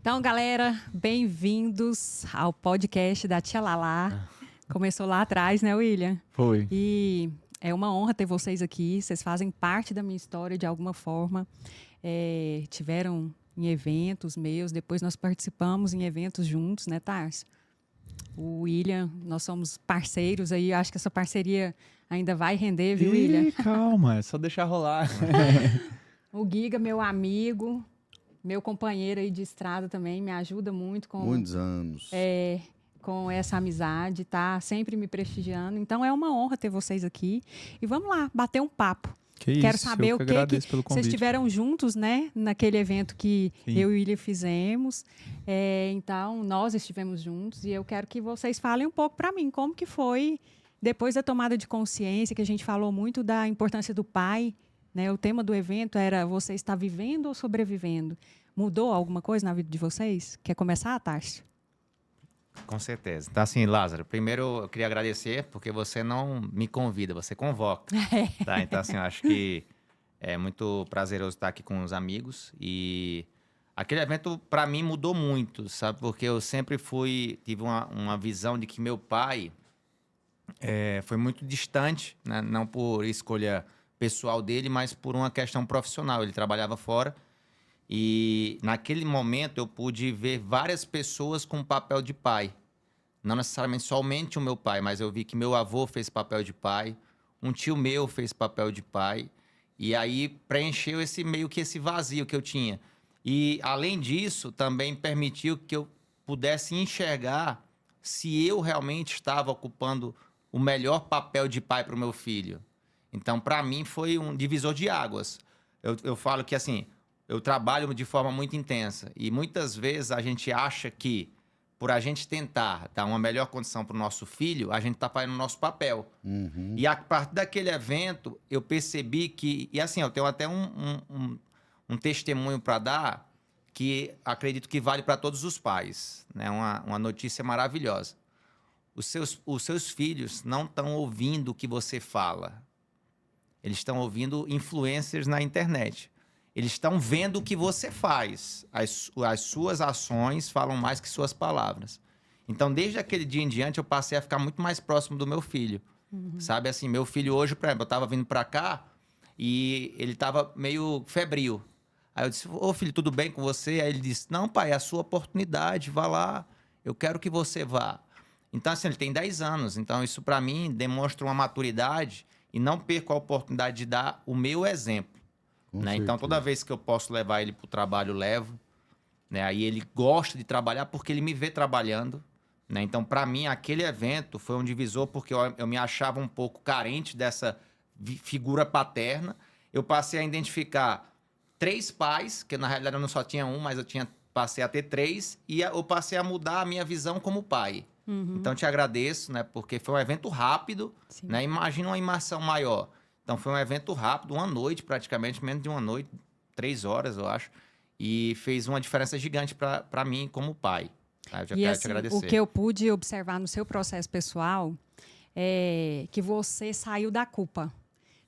Então, galera, bem-vindos ao podcast da Tia Lala. Começou lá atrás, né, William? Foi. E é uma honra ter vocês aqui. Vocês fazem parte da minha história de alguma forma. Tiveram em eventos meus, depois nós participamos em eventos juntos, né, Tarso? O William, nós somos parceiros aí. Acho que essa parceria ainda vai render, viu, William? Calma, é só deixar rolar. O Giga, meu amigo, meu companheiro aí de estrada também, me ajuda muito com... Muitos anos. Com essa amizade, tá sempre me prestigiando. Então é uma honra ter vocês aqui. E vamos lá, bater um papo. Quero saber eu o que agradeço pelo vocês convite. estiveram juntos, né? Naquele evento que Sim. eu e o William fizemos. Então, nós estivemos juntos e eu quero que vocês falem um pouco para mim como que foi depois da tomada de consciência, que a gente falou muito da importância do pai, né? O tema do evento era você está vivendo ou sobrevivendo. Mudou alguma coisa na vida de vocês? Quer começar, Tarso? Com certeza. Então, assim, Lázaro, primeiro eu queria agradecer porque você não me convida, você convoca. Tá? Então, assim, eu acho que é muito prazeroso estar aqui com os amigos e aquele evento, para mim, mudou muito, sabe? Porque eu sempre tive uma visão de que meu pai foi muito distante, né? Não por escolha pessoal dele, mas por uma questão profissional. Ele trabalhava fora. E naquele momento eu pude ver várias pessoas com o papel de pai. Não necessariamente somente o meu pai, mas eu vi que meu avô fez papel de pai, um tio meu fez papel de pai, e aí preencheu meio que esse vazio que eu tinha. E além disso, também permitiu que eu pudesse enxergar se eu realmente estava ocupando o melhor papel de pai para o meu filho. Então, para mim, foi um divisor de águas. Eu falo que, assim, eu trabalho de forma muito intensa e muitas vezes a gente acha que por a gente tentar dar uma melhor condição para o nosso filho, a gente está fazendo o nosso papel. Uhum. E a partir daquele evento, eu percebi que... E assim, eu tenho até um testemunho para dar que acredito que vale para todos os pais, né? Uma notícia maravilhosa. Os seus filhos não estão ouvindo o que você fala. Eles estão ouvindo influencers na internet. Eles estão vendo o que você faz. As suas ações falam mais que suas palavras. Então, desde aquele dia em diante, eu passei a ficar muito mais próximo do meu filho. Sabe, assim, meu filho hoje, por exemplo, eu estava vindo para cá e ele estava meio febril. Aí eu disse, ô filho, tudo bem com você? Aí ele disse, não pai, é a sua oportunidade, vá lá, eu quero que você vá. Então, assim, ele tem 10 anos. Então, isso para mim demonstra uma maturidade e não perco a oportunidade de dar o meu exemplo. Né? Então, toda vez que eu posso levar ele para o trabalho, eu levo. Né? Aí ele gosta de trabalhar porque ele me vê trabalhando. Né? Então, para mim, aquele evento foi um divisor porque eu me achava um pouco carente dessa figura paterna. Eu passei a identificar 3 pais, que na realidade eu não só tinha um, mas passei a ter 3. E eu passei a mudar a minha visão como pai. Então, eu te agradeço, né? Porque foi um evento rápido. Né? Imagina uma imersão maior. Então, foi um evento rápido, uma noite praticamente, menos de uma noite, 3 horas, eu acho. E fez uma diferença gigante para mim como pai. Tá? Eu já quero te agradecer. O que eu pude observar no seu processo pessoal é que você saiu da culpa.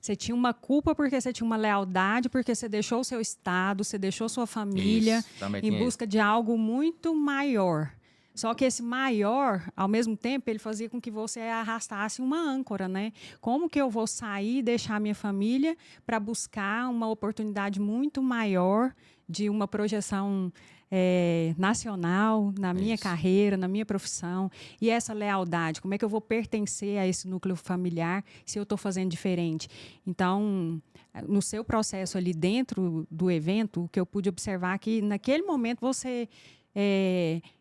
Você tinha uma culpa porque você tinha uma lealdade, porque você deixou o seu estado, você deixou sua família em busca de algo muito maior. Só que esse maior, ao mesmo tempo, ele fazia com que você arrastasse uma âncora, né? Como que eu vou sair e deixar minha família para buscar uma oportunidade muito maior de uma projeção nacional na minha carreira, na minha profissão? E essa lealdade, como é que eu vou pertencer a esse núcleo familiar se eu estou fazendo diferente? Então, no seu processo ali dentro do evento, o que eu pude observar é que naquele momento você...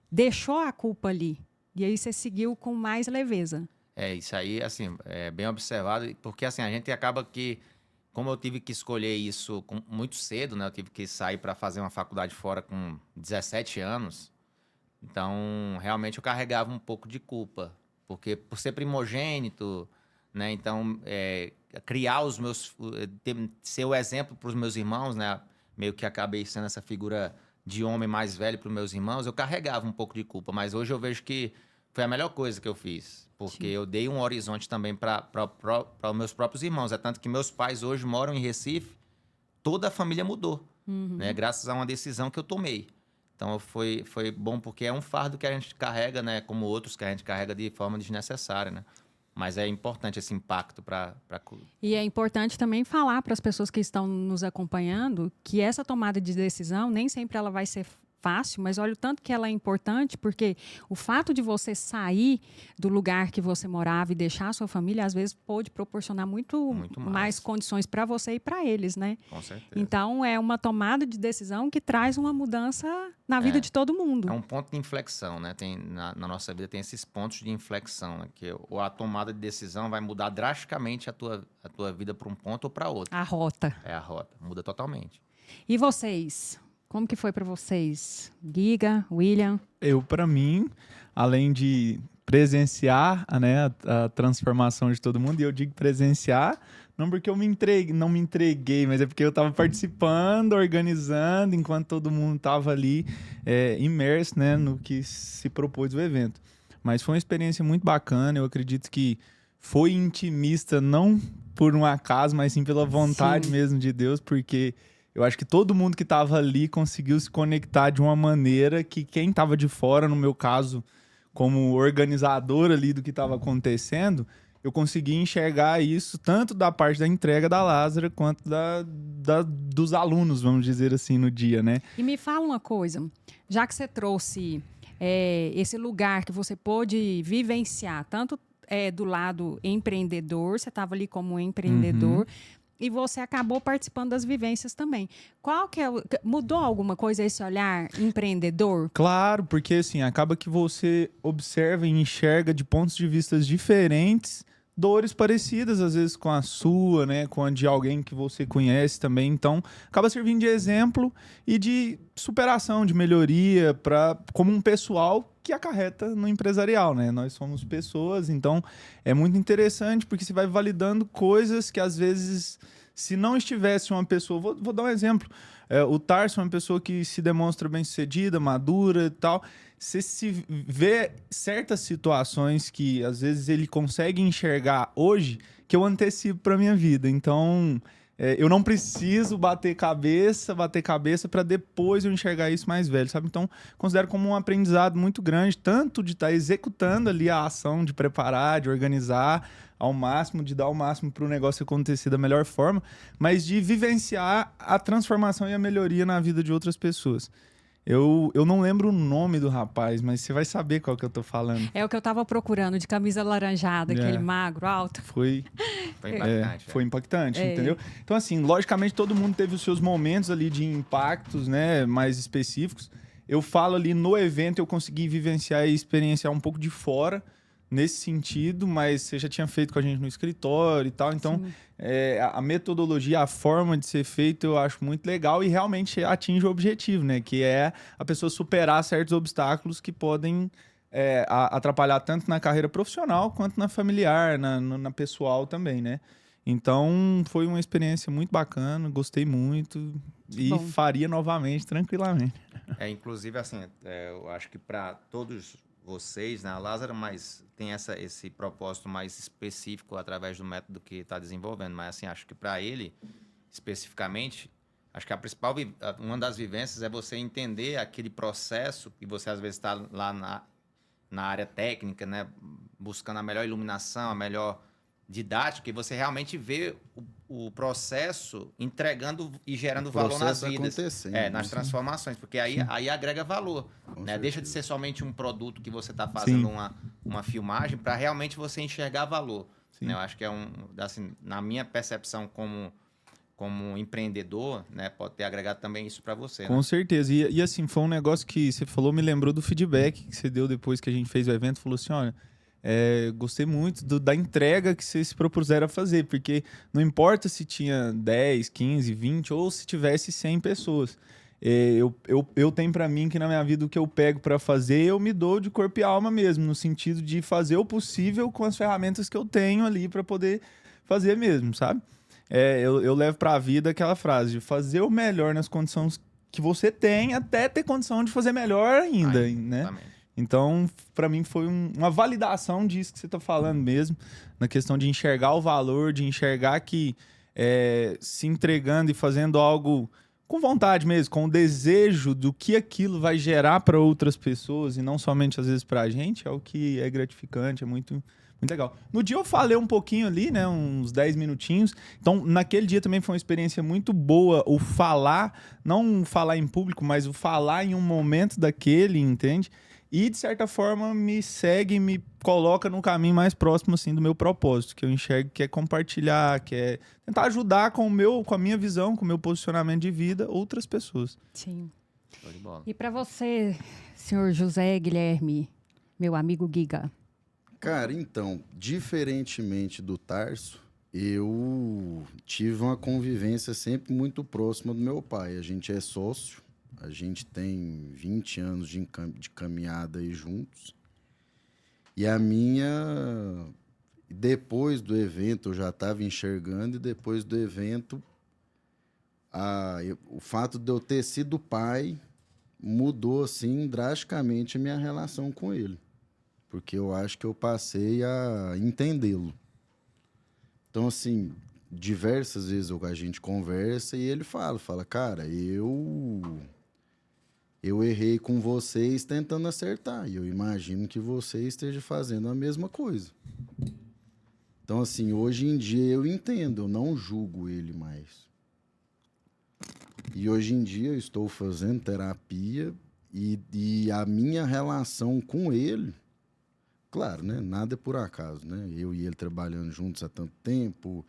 deixou a culpa ali. E aí você seguiu com mais leveza. Isso aí, assim, é bem observado. Porque, assim, a gente acaba que... Como eu tive que escolher isso muito cedo, né? Eu tive que sair para fazer uma faculdade fora com 17 anos. Então, realmente, eu carregava um pouco de culpa. Porque, por ser primogênito, né? Então, criar os meus... ser o exemplo para os meus irmãos, né? Meio que acabei sendo essa figura... de homem mais velho para os meus irmãos, eu carregava um pouco de culpa. Mas hoje eu vejo que foi a melhor coisa que eu fiz. Porque eu dei um horizonte também para os meus próprios irmãos. É tanto que meus pais hoje moram em Recife, toda a família mudou. Né? Graças a uma decisão que eu tomei. Então foi bom porque é um fardo que a gente carrega, né? Como outros que a gente carrega de forma desnecessária, né? Mas é importante esse impacto para. E é importante também falar para as pessoas que estão nos acompanhando que essa tomada de decisão nem sempre ela vai ser fácil, mas olha o tanto que ela é importante, porque o fato de você sair do lugar que você morava e deixar a sua família, às vezes pode proporcionar muito mais condições para você e para eles, né? Com certeza. Então, é uma tomada de decisão que traz uma mudança na vida de todo mundo. É um ponto de inflexão, né? Na nossa vida tem esses pontos de inflexão, né? Que a tomada de decisão vai mudar drasticamente a tua vida para um ponto ou para outro. A rota. É a rota, muda totalmente. E vocês? Como que foi para vocês? Giga, William? Para mim, além de presenciar, né, a transformação de todo mundo, e eu digo presenciar, não porque eu não me entreguei, mas é porque eu estava participando, organizando, enquanto todo mundo estava ali imerso, né, no que se propôs o evento. Mas foi uma experiência muito bacana, eu acredito que foi intimista, não por um acaso, mas sim pela vontade mesmo de Deus, porque eu acho que todo mundo que estava ali conseguiu se conectar de uma maneira que quem estava de fora, no meu caso, como organizador ali do que estava acontecendo, eu consegui enxergar isso tanto da parte da entrega da Lázara quanto dos alunos, vamos dizer assim, no dia, né? E me fala uma coisa, já que você trouxe esse lugar que você pôde vivenciar, tanto do lado empreendedor, você estava ali como empreendedor, e você acabou participando das vivências também. Mudou alguma coisa esse olhar empreendedor? Claro, porque assim, acaba que você observa e enxerga de pontos de vista diferentes dores parecidas, às vezes com a sua, né, com a de alguém que você conhece também. Então, acaba servindo de exemplo e de superação, de melhoria como um pessoal que acarreta no empresarial, né? Nós somos pessoas, então é muito interessante porque você vai validando coisas que às vezes, se não estivesse uma pessoa... Vou dar um exemplo. O Tarso é uma pessoa que se demonstra bem-sucedida, madura e tal. Você se vê certas situações que às vezes ele consegue enxergar hoje que eu antecipo para minha vida. Então, eu não preciso bater cabeça para depois eu enxergar isso mais velho, sabe? Então, considero como um aprendizado muito grande, tanto de estar executando ali a ação, de preparar, de organizar ao máximo, de dar o máximo para o negócio acontecer da melhor forma, mas de vivenciar a transformação e a melhoria na vida de outras pessoas. Eu não lembro o nome do rapaz, mas você vai saber qual que eu tô falando. É o que eu tava procurando, de camisa alaranjada, aquele magro, alto. Foi impactante. Foi impactante, entendeu? Então, assim, logicamente todo mundo teve os seus momentos ali de impactos, né, mais específicos. Eu falo ali no evento, eu consegui vivenciar e experienciar um pouco de fora, nesse sentido, mas você já tinha feito com a gente no escritório e tal, então a metodologia, a forma de ser feito eu acho muito legal e realmente atinge o objetivo, né? Que é a pessoa superar certos obstáculos que podem atrapalhar tanto na carreira profissional quanto na familiar, na pessoal também, né? Então foi uma experiência muito bacana, gostei muito e faria novamente, tranquilamente. Inclusive, assim, eu acho que para todos vocês, né, a Lázara, mas tem esse propósito mais específico através do método que está desenvolvendo. Mas, assim, acho que para ele, especificamente, acho que uma das vivências é você entender aquele processo que você, às vezes, está lá na área técnica, né, buscando a melhor iluminação, a melhor didática, e você realmente vê o processo entregando e gerando valor nas vidas, nas transformações, porque aí agrega valor, né? Deixa de ser somente um produto que você está fazendo uma filmagem para realmente você enxergar valor, né? Eu acho que assim, na minha percepção como empreendedor, né, pode ter agregado também isso para você. Com certeza. E assim, foi um negócio que você falou, me lembrou do feedback que você deu depois que a gente fez o evento, falou assim, olha, gostei muito da entrega que vocês se propuseram a fazer, porque não importa se tinha 10, 15, 20 ou se tivesse 100 pessoas. Eu tenho para mim que na minha vida o que eu pego para fazer, eu me dou de corpo e alma mesmo, no sentido de fazer o possível com as ferramentas que eu tenho ali para poder fazer mesmo, sabe? Eu levo para a vida aquela frase de fazer o melhor nas condições que você tem, até ter condição de fazer melhor ainda, né? Exatamente. Então, para mim, foi uma validação disso que você está falando mesmo, na questão de enxergar o valor, de enxergar que se entregando e fazendo algo com vontade mesmo, com o desejo do que aquilo vai gerar para outras pessoas e não somente às vezes para a gente, é o que é gratificante, é muito, muito legal. No dia eu falei um pouquinho ali, né, uns 10 minutinhos, então naquele dia também foi uma experiência muito boa o falar, não falar em público, mas o falar em um momento daquele, entende? E, de certa forma, me segue, me coloca no caminho mais próximo, assim, do meu propósito, que eu enxergo que é compartilhar, que é tentar ajudar com a minha visão, com o meu posicionamento de vida, outras pessoas. Sim. Show de bola. E para você, senhor José Guilherme, meu amigo Giga? Cara, então, diferentemente do Tarso, eu tive uma convivência sempre muito próxima do meu pai. A gente é sócio, a gente tem 20 anos de caminhada aí juntos. E a minha... Depois do evento, eu já estava enxergando, e depois do evento, o fato de eu ter sido pai mudou, assim, drasticamente a minha relação com ele. Porque eu acho que eu passei a entendê-lo. Então, assim, diversas vezes a gente conversa e ele fala, cara, eu errei com vocês tentando acertar. E eu imagino que você esteja fazendo a mesma coisa. Então, assim, hoje em dia eu entendo, eu não julgo ele mais. E hoje em dia eu estou fazendo terapia e a minha relação com ele, claro, né? Nada é por acaso, né? Eu e ele trabalhando juntos há tanto tempo,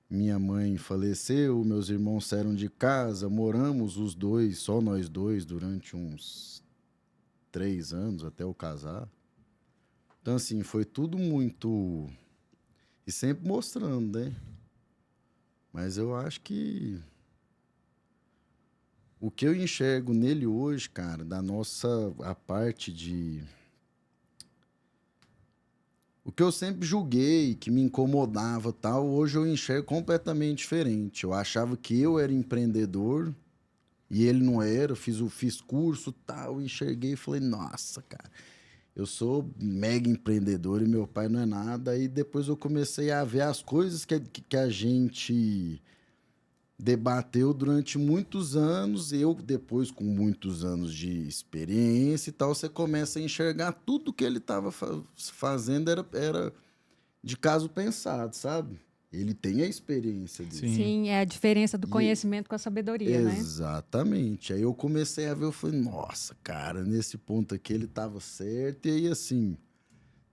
minha mãe faleceu, meus irmãos saíram de casa, moramos os dois, só nós dois, durante uns 3 anos até eu casar. Então, assim, foi tudo muito... E sempre mostrando, né? Mas eu acho que... O que eu enxergo nele hoje, cara, a parte de... O que eu sempre julguei, que me incomodava tal, hoje eu enxergo completamente diferente. Eu achava que eu era empreendedor e ele não era. Fiz curso tal, enxerguei e falei, nossa, cara, eu sou mega empreendedor e meu pai não é nada. Aí depois eu comecei a ver as coisas que a gente debateu durante muitos anos. Eu, depois, com muitos anos de experiência e tal, você começa a enxergar tudo que ele estava fazendo era de caso pensado, sabe? Ele tem a experiência disso. Sim, é a diferença do conhecimento com a sabedoria, né? Exatamente. Aí eu comecei a ver, eu falei, nossa, cara, nesse ponto aqui ele estava certo. E aí, assim,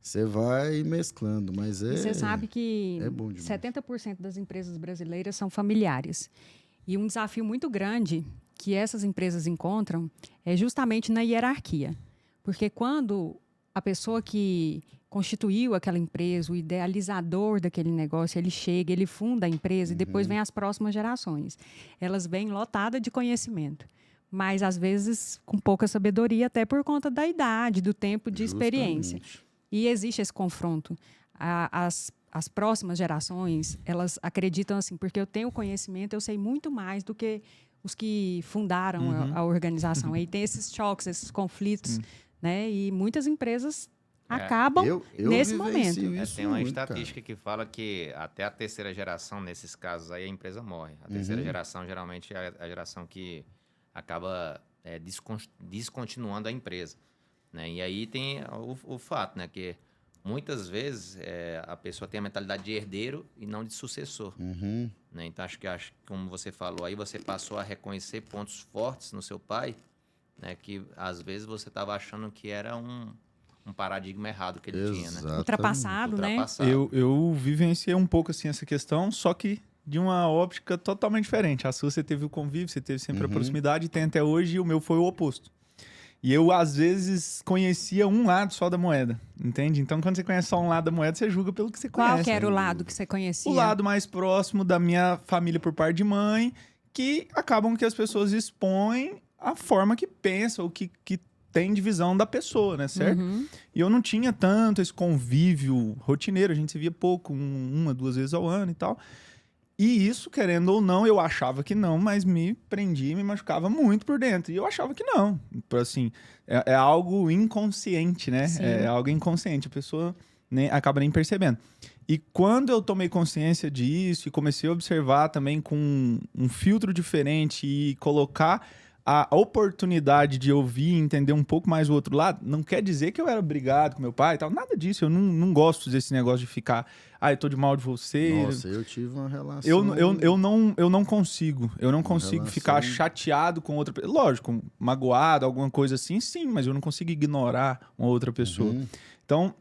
você vai mesclando, mas E você sabe que é bom demais. 70% das empresas brasileiras são familiares. E um desafio muito grande que essas empresas encontram é justamente na hierarquia. Porque quando a pessoa que constituiu aquela empresa, o idealizador daquele negócio, ele chega, ele funda a empresa e depois vem as próximas gerações. Elas vêm lotadas de conhecimento, mas às vezes com pouca sabedoria, até por conta da idade, do tempo de experiência. E existe esse confronto. As próximas gerações, elas acreditam assim, porque eu tenho conhecimento, eu sei muito mais do que os que fundaram a organização. Aí tem esses choques, esses conflitos, né? E muitas empresas acabam nesse momento. Tem uma estatística que fala que até a terceira geração, nesses casos aí, a empresa morre. A terceira geração, geralmente, é a geração que acaba descontinuando a empresa. Né? E aí tem o fato, né? Que muitas vezes a pessoa tem a mentalidade de herdeiro e não de sucessor. Né? Então, acho que, como você falou aí, você passou a reconhecer pontos fortes no seu pai, né? Que às vezes você estava achando que era um paradigma errado que ele tinha, né? Ultrapassado, né? Eu vivenciei um pouco assim essa questão, só que de uma óptica totalmente diferente. A sua, você teve o convívio, você teve sempre a proximidade, tem até hoje, e o meu foi o oposto. E eu, às vezes, conhecia um lado só da moeda, entende? Então, quando você conhece só um lado da moeda, você julga pelo que você conhece. Qual que era o lado que você conhecia? O lado mais próximo da minha família por parte de mãe, que acabam que as pessoas expõem a forma que pensa, ou que tem de visão da pessoa, né, certo? E eu não tinha tanto esse convívio rotineiro, a gente se via pouco, 1, 2 vezes ao ano e tal. E isso, querendo ou não, eu achava que não, mas me prendia, me machucava muito por dentro. E eu achava que não. Assim, é algo inconsciente, né? Sim. É algo inconsciente, a pessoa acaba nem percebendo. E quando eu tomei consciência disso e comecei a observar também com um filtro diferente e colocar a oportunidade de ouvir e entender um pouco mais o outro lado, não quer dizer que eu era brigado com meu pai e tal, nada disso. Eu não gosto desse negócio de ficar, eu tô de mal de você. Nossa, eu tive uma relação... Eu não consigo. Eu não consigo ficar chateado com outra pessoa. Lógico, magoado, alguma coisa assim, sim, mas eu não consigo ignorar uma outra pessoa. Então,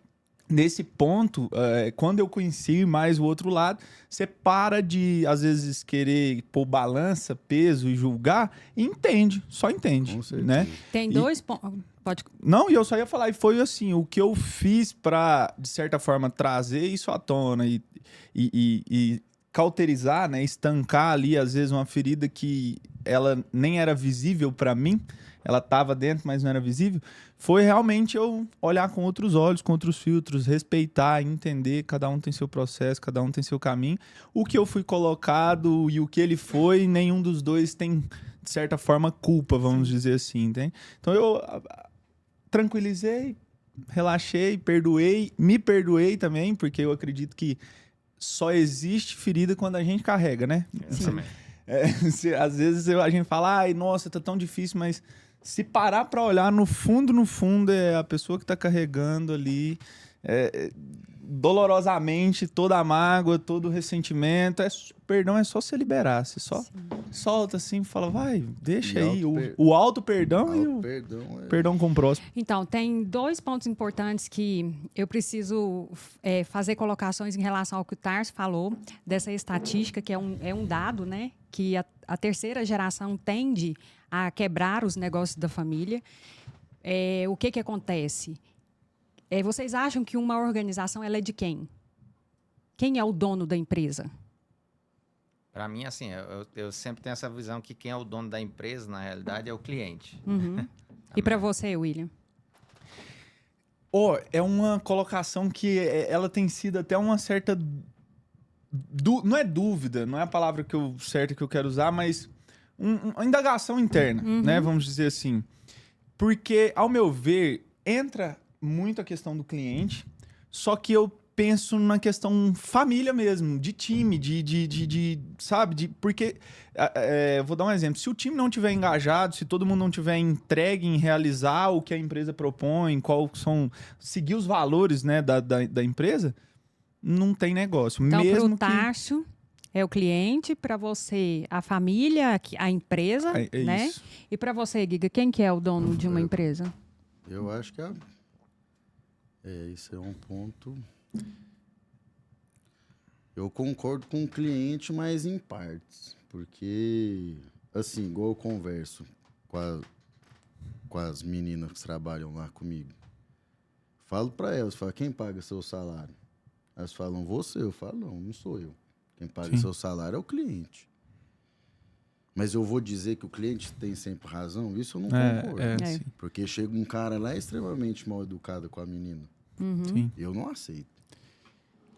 nesse ponto, quando eu conheci mais o outro lado, você para de, às vezes, querer pôr balança, peso e julgar, e entende, só entende, Com certeza. né? Tem dois pontos. Pode. Não, e eu só ia falar, e foi assim, o que eu fiz pra, de certa forma, trazer isso à tona e cauterizar, né, estancar ali, às vezes, uma ferida que ela nem era visível pra mim, ela estava dentro, mas não era visível, foi realmente eu olhar com outros olhos, com outros filtros, respeitar, entender, cada um tem seu processo, cada um tem seu caminho. O que eu fui colocado e o que ele foi, nenhum dos dois tem, de certa forma, culpa, vamos dizer assim, entende? Então eu tranquilizei, relaxei, perdoei, me perdoei também, porque eu acredito que só existe ferida quando a gente carrega, né? Às vezes a gente fala, nossa, tá tão difícil, mas se parar pra olhar no fundo, é a pessoa que tá carregando ali dolorosamente toda a mágoa, todo o ressentimento. Perdão é só se liberar. Você só solta assim e fala, vai, deixa aí. O auto-perdão e o perdão com o próximo. Então, tem dois pontos importantes que eu preciso fazer colocações em relação ao que o Tarso falou, dessa estatística, que é um dado, né? Que a terceira geração tende a quebrar os negócios da família. O que acontece? Vocês acham que uma organização ela é de quem? Quem é o dono da empresa? Para mim, assim, eu sempre tenho essa visão que quem é o dono da empresa, na realidade, é o cliente. E para você, William? É uma colocação que ela tem sido até uma certa... não é dúvida, não é a palavra certa que eu quero usar, mas uma indagação interna, né? Vamos dizer assim. Porque, ao meu ver, entra muito a questão do cliente, só que eu penso na questão família mesmo, de time, sabe? Porque, vou dar um exemplo, se o time não tiver engajado, se todo mundo não tiver entregue em realizar o que a empresa propõe, seguir os valores, né, da empresa, não tem negócio. Então, mesmo para o Tarso, é o cliente, para você, a família, a empresa, né? Isso. E para você, Giga, quem que é o dono de uma empresa? Eu acho que isso é um ponto... Eu concordo com o cliente, mas em partes. Porque, assim, igual eu converso com as meninas que trabalham lá comigo. Falo para elas, quem paga seu salário? Elas falam, você. Eu falo, não sou eu. Quem paga seu salário é o cliente. Mas eu vou dizer que o cliente tem sempre razão? Isso eu não concordo. Sim. Porque chega um cara lá extremamente mal educado com a menina. Sim. Eu não aceito.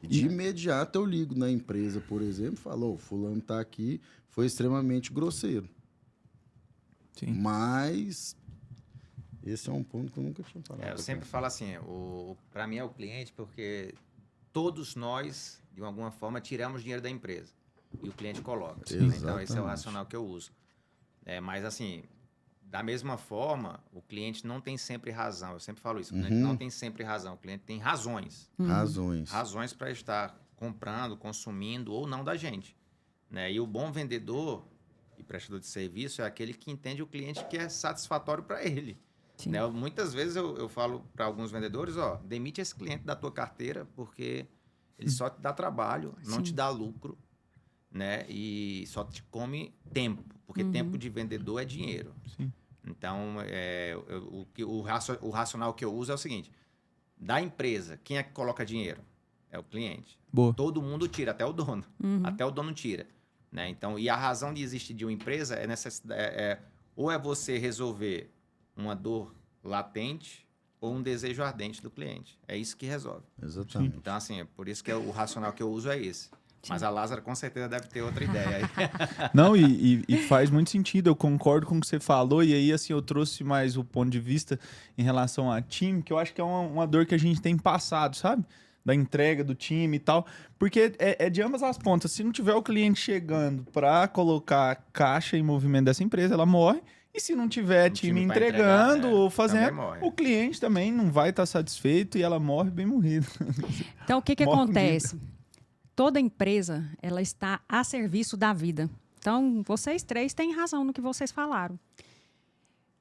E de imediato eu ligo na empresa, por exemplo, e falo, fulano tá aqui, foi extremamente grosseiro. Sim. Mas esse é um ponto que eu nunca tinha falado. Eu sempre falo assim, para mim é o cliente, porque todos nós, de alguma forma, tiramos dinheiro da empresa. E o cliente coloca. Né? Então, esse é o racional que eu uso. Mas, assim, da mesma forma, o cliente não tem sempre razão. Eu sempre falo isso. O cliente não tem sempre razão. O cliente tem razões. Razões para estar comprando, consumindo ou não da gente. Né? E o bom vendedor e prestador de serviço é aquele que entende o cliente que é satisfatório para ele. Né? Muitas vezes eu falo para alguns vendedores, demite esse cliente da tua carteira porque ele só te dá trabalho, não te dá lucro. Né? E só te come tempo, porque tempo de vendedor é dinheiro. Sim. Então, o racional que eu uso é o seguinte, da empresa, quem é que coloca dinheiro? É o cliente. Boa. Todo mundo tira, até o dono. Até o dono tira. Né? Então, e a razão de existir de uma empresa ou é você resolver uma dor latente ou um desejo ardente do cliente. É isso que resolve. Exatamente. Então, assim, por isso que o racional que eu uso é esse. Mas a Lázara com certeza deve ter outra ideia aí. Não, e faz muito sentido, eu concordo com o que você falou, e aí assim, eu trouxe mais o ponto de vista em relação a time, que eu acho que é uma dor que a gente tem passado, sabe? da entrega do time e tal. Porque é de ambas as pontas. Se não tiver o cliente chegando para colocar caixa em movimento dessa empresa, ela morre. E se não tiver time pra entregando entregar, ou também fazendo, morre. o cliente também não vai estar satisfeito e ela morre bem morrida. Então, o que Morre acontece? Toda empresa, ela está a serviço da vida. Então, vocês três têm razão no que vocês falaram.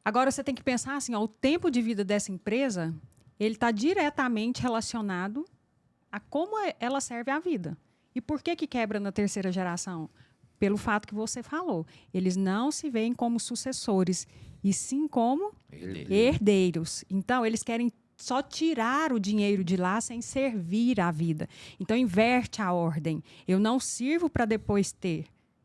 Agora, você tem que pensar assim, ó, o tempo de vida dessa empresa, ele está diretamente relacionado a como ela serve à vida. E por que quebra na terceira geração? Pelo fato que você falou. Eles não se veem como sucessores, e sim como herdeiros. Então, eles querem só tirar o dinheiro de lá sem servir à vida. Então, inverte a ordem. Eu não sirvo para depois ter.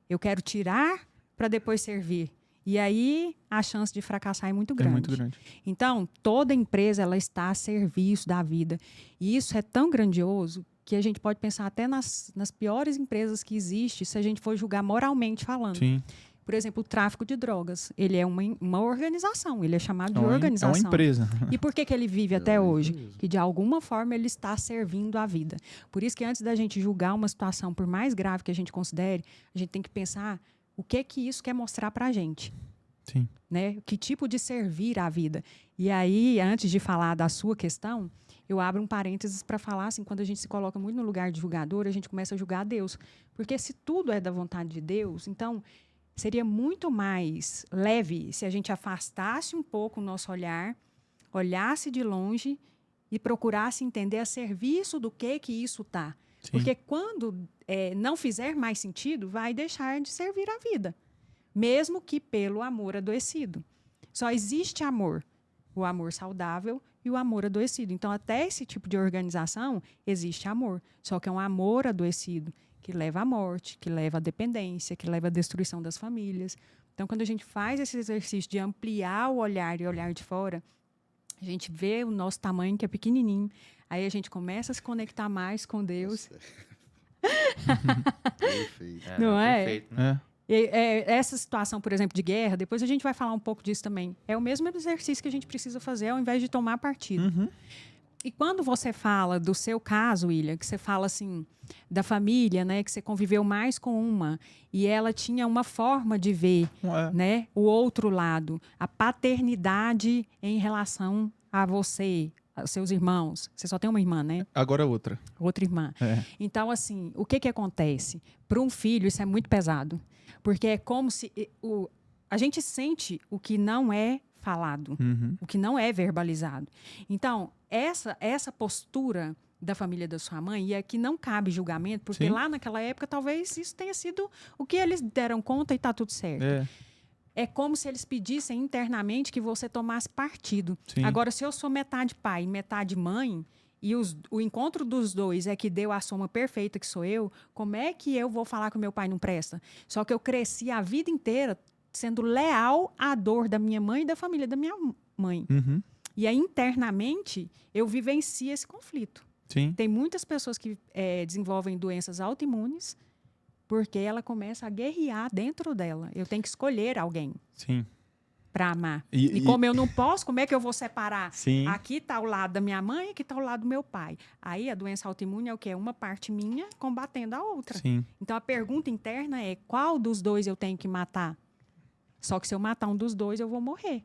Eu quero tirar para depois servir. E aí, a chance de fracassar é muito grande. É muito grande. Então, toda empresa ela está a serviço da vida. E isso é tão grandioso que a gente pode pensar até nas piores empresas que existem, se a gente for julgar moralmente falando. Sim. Por exemplo, o tráfico de drogas. Ele é uma organização, ele é chamado de É organização. uma empresa. E por que ele vive até hoje? Que, de alguma forma, ele está servindo à vida. Por isso que, antes da gente julgar uma situação, por mais grave que a gente considere, a gente tem que pensar o que isso quer mostrar para a gente. Sim. Né? Que tipo de servir à vida. E aí, antes de falar da sua questão, eu abro um parênteses para falar assim, quando a gente se coloca muito no lugar de julgador, a gente começa a julgar a Deus. Porque se tudo é da vontade de Deus, então seria muito mais leve se a gente afastasse um pouco o nosso olhar, olhasse de longe e procurasse entender a serviço do que isso está. Porque quando não fizer mais sentido, vai deixar de servir a vida. Mesmo que pelo amor adoecido. Só existe amor. O amor saudável e o amor adoecido. Então, até esse tipo de organização, existe amor. Só que é um amor adoecido, que leva à morte, que leva à dependência, que leva à destruição das famílias. Então, quando a gente faz esse exercício de ampliar o olhar e olhar de fora, a gente vê o nosso tamanho, que é pequenininho. Aí a gente começa a se conectar mais com Deus. Perfeito. Não é? Perfeito, né? Essa situação, por exemplo, de guerra, depois a gente vai falar um pouco disso também. É o mesmo exercício que a gente precisa fazer ao invés de tomar partido. Uhum. E quando você fala do seu caso, William, que você fala assim, da família, né, que você conviveu mais com uma, e ela tinha uma forma de ver, né, o outro lado, a paternidade em relação a você, aos seus irmãos. Você só tem uma irmã, né? Agora outra. Outra irmã. Então, assim, o que acontece? Para um filho, isso é muito pesado. Porque é como se a gente sente o que não é falado, o que não é verbalizado. Então, essa postura da família da sua mãe, e aqui não cabe julgamento, porque lá naquela época talvez isso tenha sido o que eles deram conta e está tudo certo. É como se eles pedissem internamente que você tomasse partido. Sim. Agora, se eu sou metade pai e metade mãe, e o encontro dos dois é que deu a soma perfeita que sou eu, como é que eu vou falar que o meu pai não presta? Só que eu cresci a vida inteira sendo leal à dor da minha mãe e da família da minha mãe. Uhum. E aí, internamente, eu vivencio esse conflito. Sim. Tem muitas pessoas que desenvolvem doenças autoimunes porque ela começa a guerrear dentro dela. Eu tenho que escolher alguém para amar. E como eu não posso, como é que eu vou separar? Sim. Aqui está o lado da minha mãe, aqui está o lado do meu pai. Aí a doença autoimune é o quê? É uma parte minha combatendo a outra. Sim. Então a pergunta interna é: qual dos dois eu tenho que matar? Só que se eu matar um dos dois, eu vou morrer.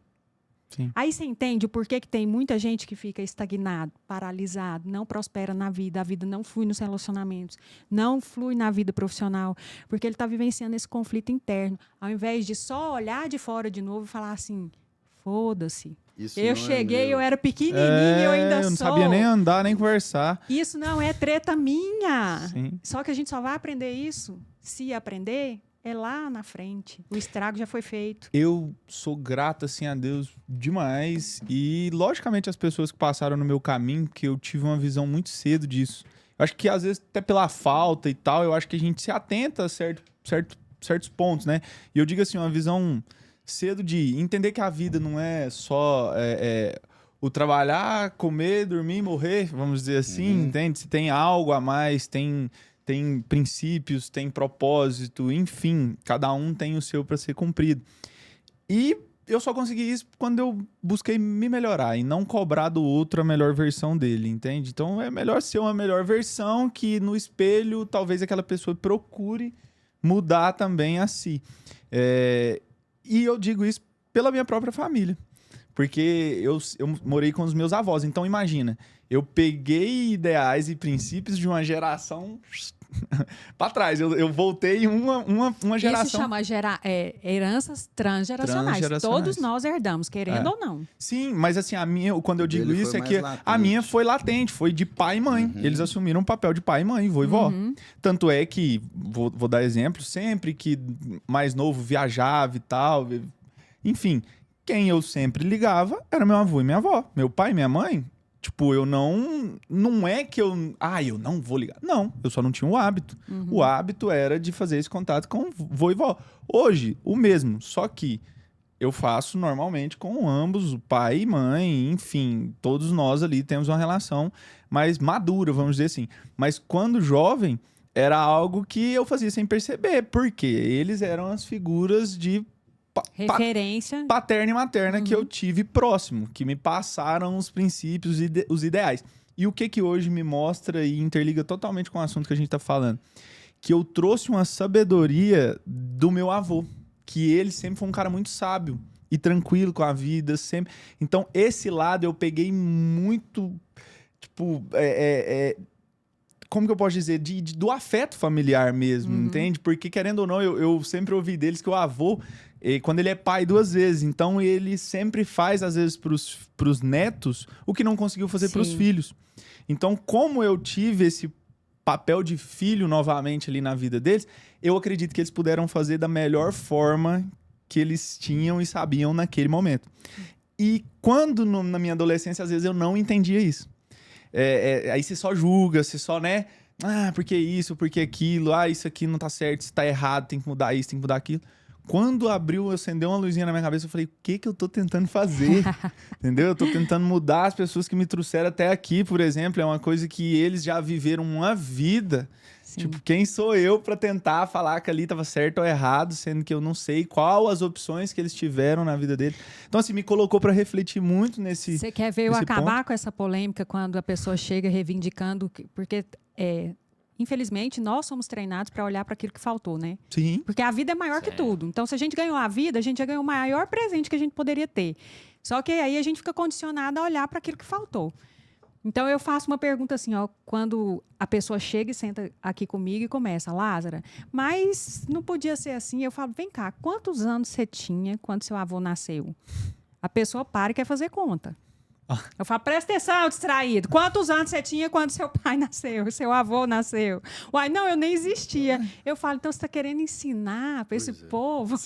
Sim. Aí você entende o porquê que tem muita gente que fica estagnado, paralisado, não prospera na vida, a vida não flui nos relacionamentos, não flui na vida profissional, porque ele está vivenciando esse conflito interno, ao invés de só olhar de fora de novo e falar assim, foda-se. Eu cheguei, eu era pequenininho, eu ainda eu não sou. sabia nem andar, nem conversar. Isso não é treta minha. Sim. Só que a gente só vai aprender isso, se aprender, é lá na frente. O estrago já foi feito. Eu sou grato, assim, a Deus demais. E, logicamente, as pessoas que passaram no meu caminho, porque eu tive uma visão muito cedo disso. Eu acho que, às vezes, até pela falta e tal, eu acho que a gente se atenta a certos pontos, né? E eu digo assim, uma visão cedo de entender que a vida não é só o trabalhar, comer, dormir, morrer, vamos dizer assim, entende? Se tem algo a mais, tem princípios, tem propósito, enfim, cada um tem o seu para ser cumprido. E eu só consegui isso quando eu busquei me melhorar e não cobrar do outro a melhor versão dele, entende? Então é melhor ser uma melhor versão que no espelho talvez aquela pessoa procure mudar também a si. E eu digo isso pela minha própria família, porque eu morei com os meus avós, então imagina, eu peguei ideais e princípios de uma geração para trás, eu voltei uma geração. Isso chama heranças transgeracionais. Todos nós herdamos, querendo ou não. Sim, mas assim, quando eu digo Dele isso foi é que mais a minha latente. foi latente, foi de pai e mãe. Eles assumiram o papel de pai e mãe, vô e vó. Tanto é que, vou dar exemplo, sempre que mais novo viajava e tal, enfim, quem eu sempre ligava era meu avô e minha avó. Meu pai e minha mãe, tipo, eu não é que eu não vou ligar. Não, eu só não tinha o hábito. O hábito era de fazer esse contato com vô e vó. Hoje, o mesmo, só que eu faço normalmente com ambos, o pai e mãe, enfim, todos nós ali temos uma relação mais madura, vamos dizer assim. Mas quando jovem, era algo que eu fazia sem perceber, porque eles eram as figuras de referência paterna e materna que eu tive próximo, que me passaram os princípios e os ideais. E o que hoje me mostra e interliga totalmente com o assunto que a gente tá falando? Que eu trouxe uma sabedoria do meu avô, que ele sempre foi um cara muito sábio e tranquilo com a vida, sempre. Então, esse lado eu peguei muito, tipo, como que eu posso dizer? Do afeto familiar mesmo, entende? Porque, querendo ou não, eu sempre ouvi deles que o avô, quando ele é pai 2 vezes, então ele sempre faz, às vezes, pros netos o que não conseguiu fazer pros filhos. Então, como eu tive esse papel de filho novamente ali na vida deles, eu acredito que eles puderam fazer da melhor forma que eles tinham e sabiam naquele momento. E quando, na minha adolescência, às vezes eu não entendia isso. Aí você só julga, você só, né? Por que isso, por que aquilo? Isso aqui não tá certo, isso tá errado, tem que mudar isso, tem que mudar aquilo. Quando acendeu uma luzinha na minha cabeça, eu falei, o que eu tô tentando fazer? Entendeu? Eu tô tentando mudar as pessoas que me trouxeram até aqui, por exemplo. É uma coisa que eles já viveram uma vida. Sim. Tipo, quem sou eu pra tentar falar que ali tava certo ou errado, sendo que eu não sei qual as opções que eles tiveram na vida deles. Então, assim, me colocou pra refletir muito nesse Você quer ver eu nesse acabar ponto. com essa polêmica quando a pessoa chega reivindicando... Porque, infelizmente, nós somos treinados para olhar para aquilo que faltou, né? Sim. Porque a vida é maior que tudo. Então, se a gente ganhou a vida, a gente já ganhou o maior presente que a gente poderia ter. Só que aí a gente fica condicionado a olhar para aquilo que faltou. Então, eu faço uma pergunta assim, quando a pessoa chega e senta aqui comigo e começa, Lázara, mas não podia ser assim. Eu falo, vem cá, quantos anos você tinha quando seu avô nasceu? A pessoa para e quer fazer conta. Eu falo, presta atenção, distraído. Quantos anos você tinha quando seu pai nasceu, seu avô nasceu? Uai, não, eu nem existia. Eu falo, então você está querendo ensinar para esse povo?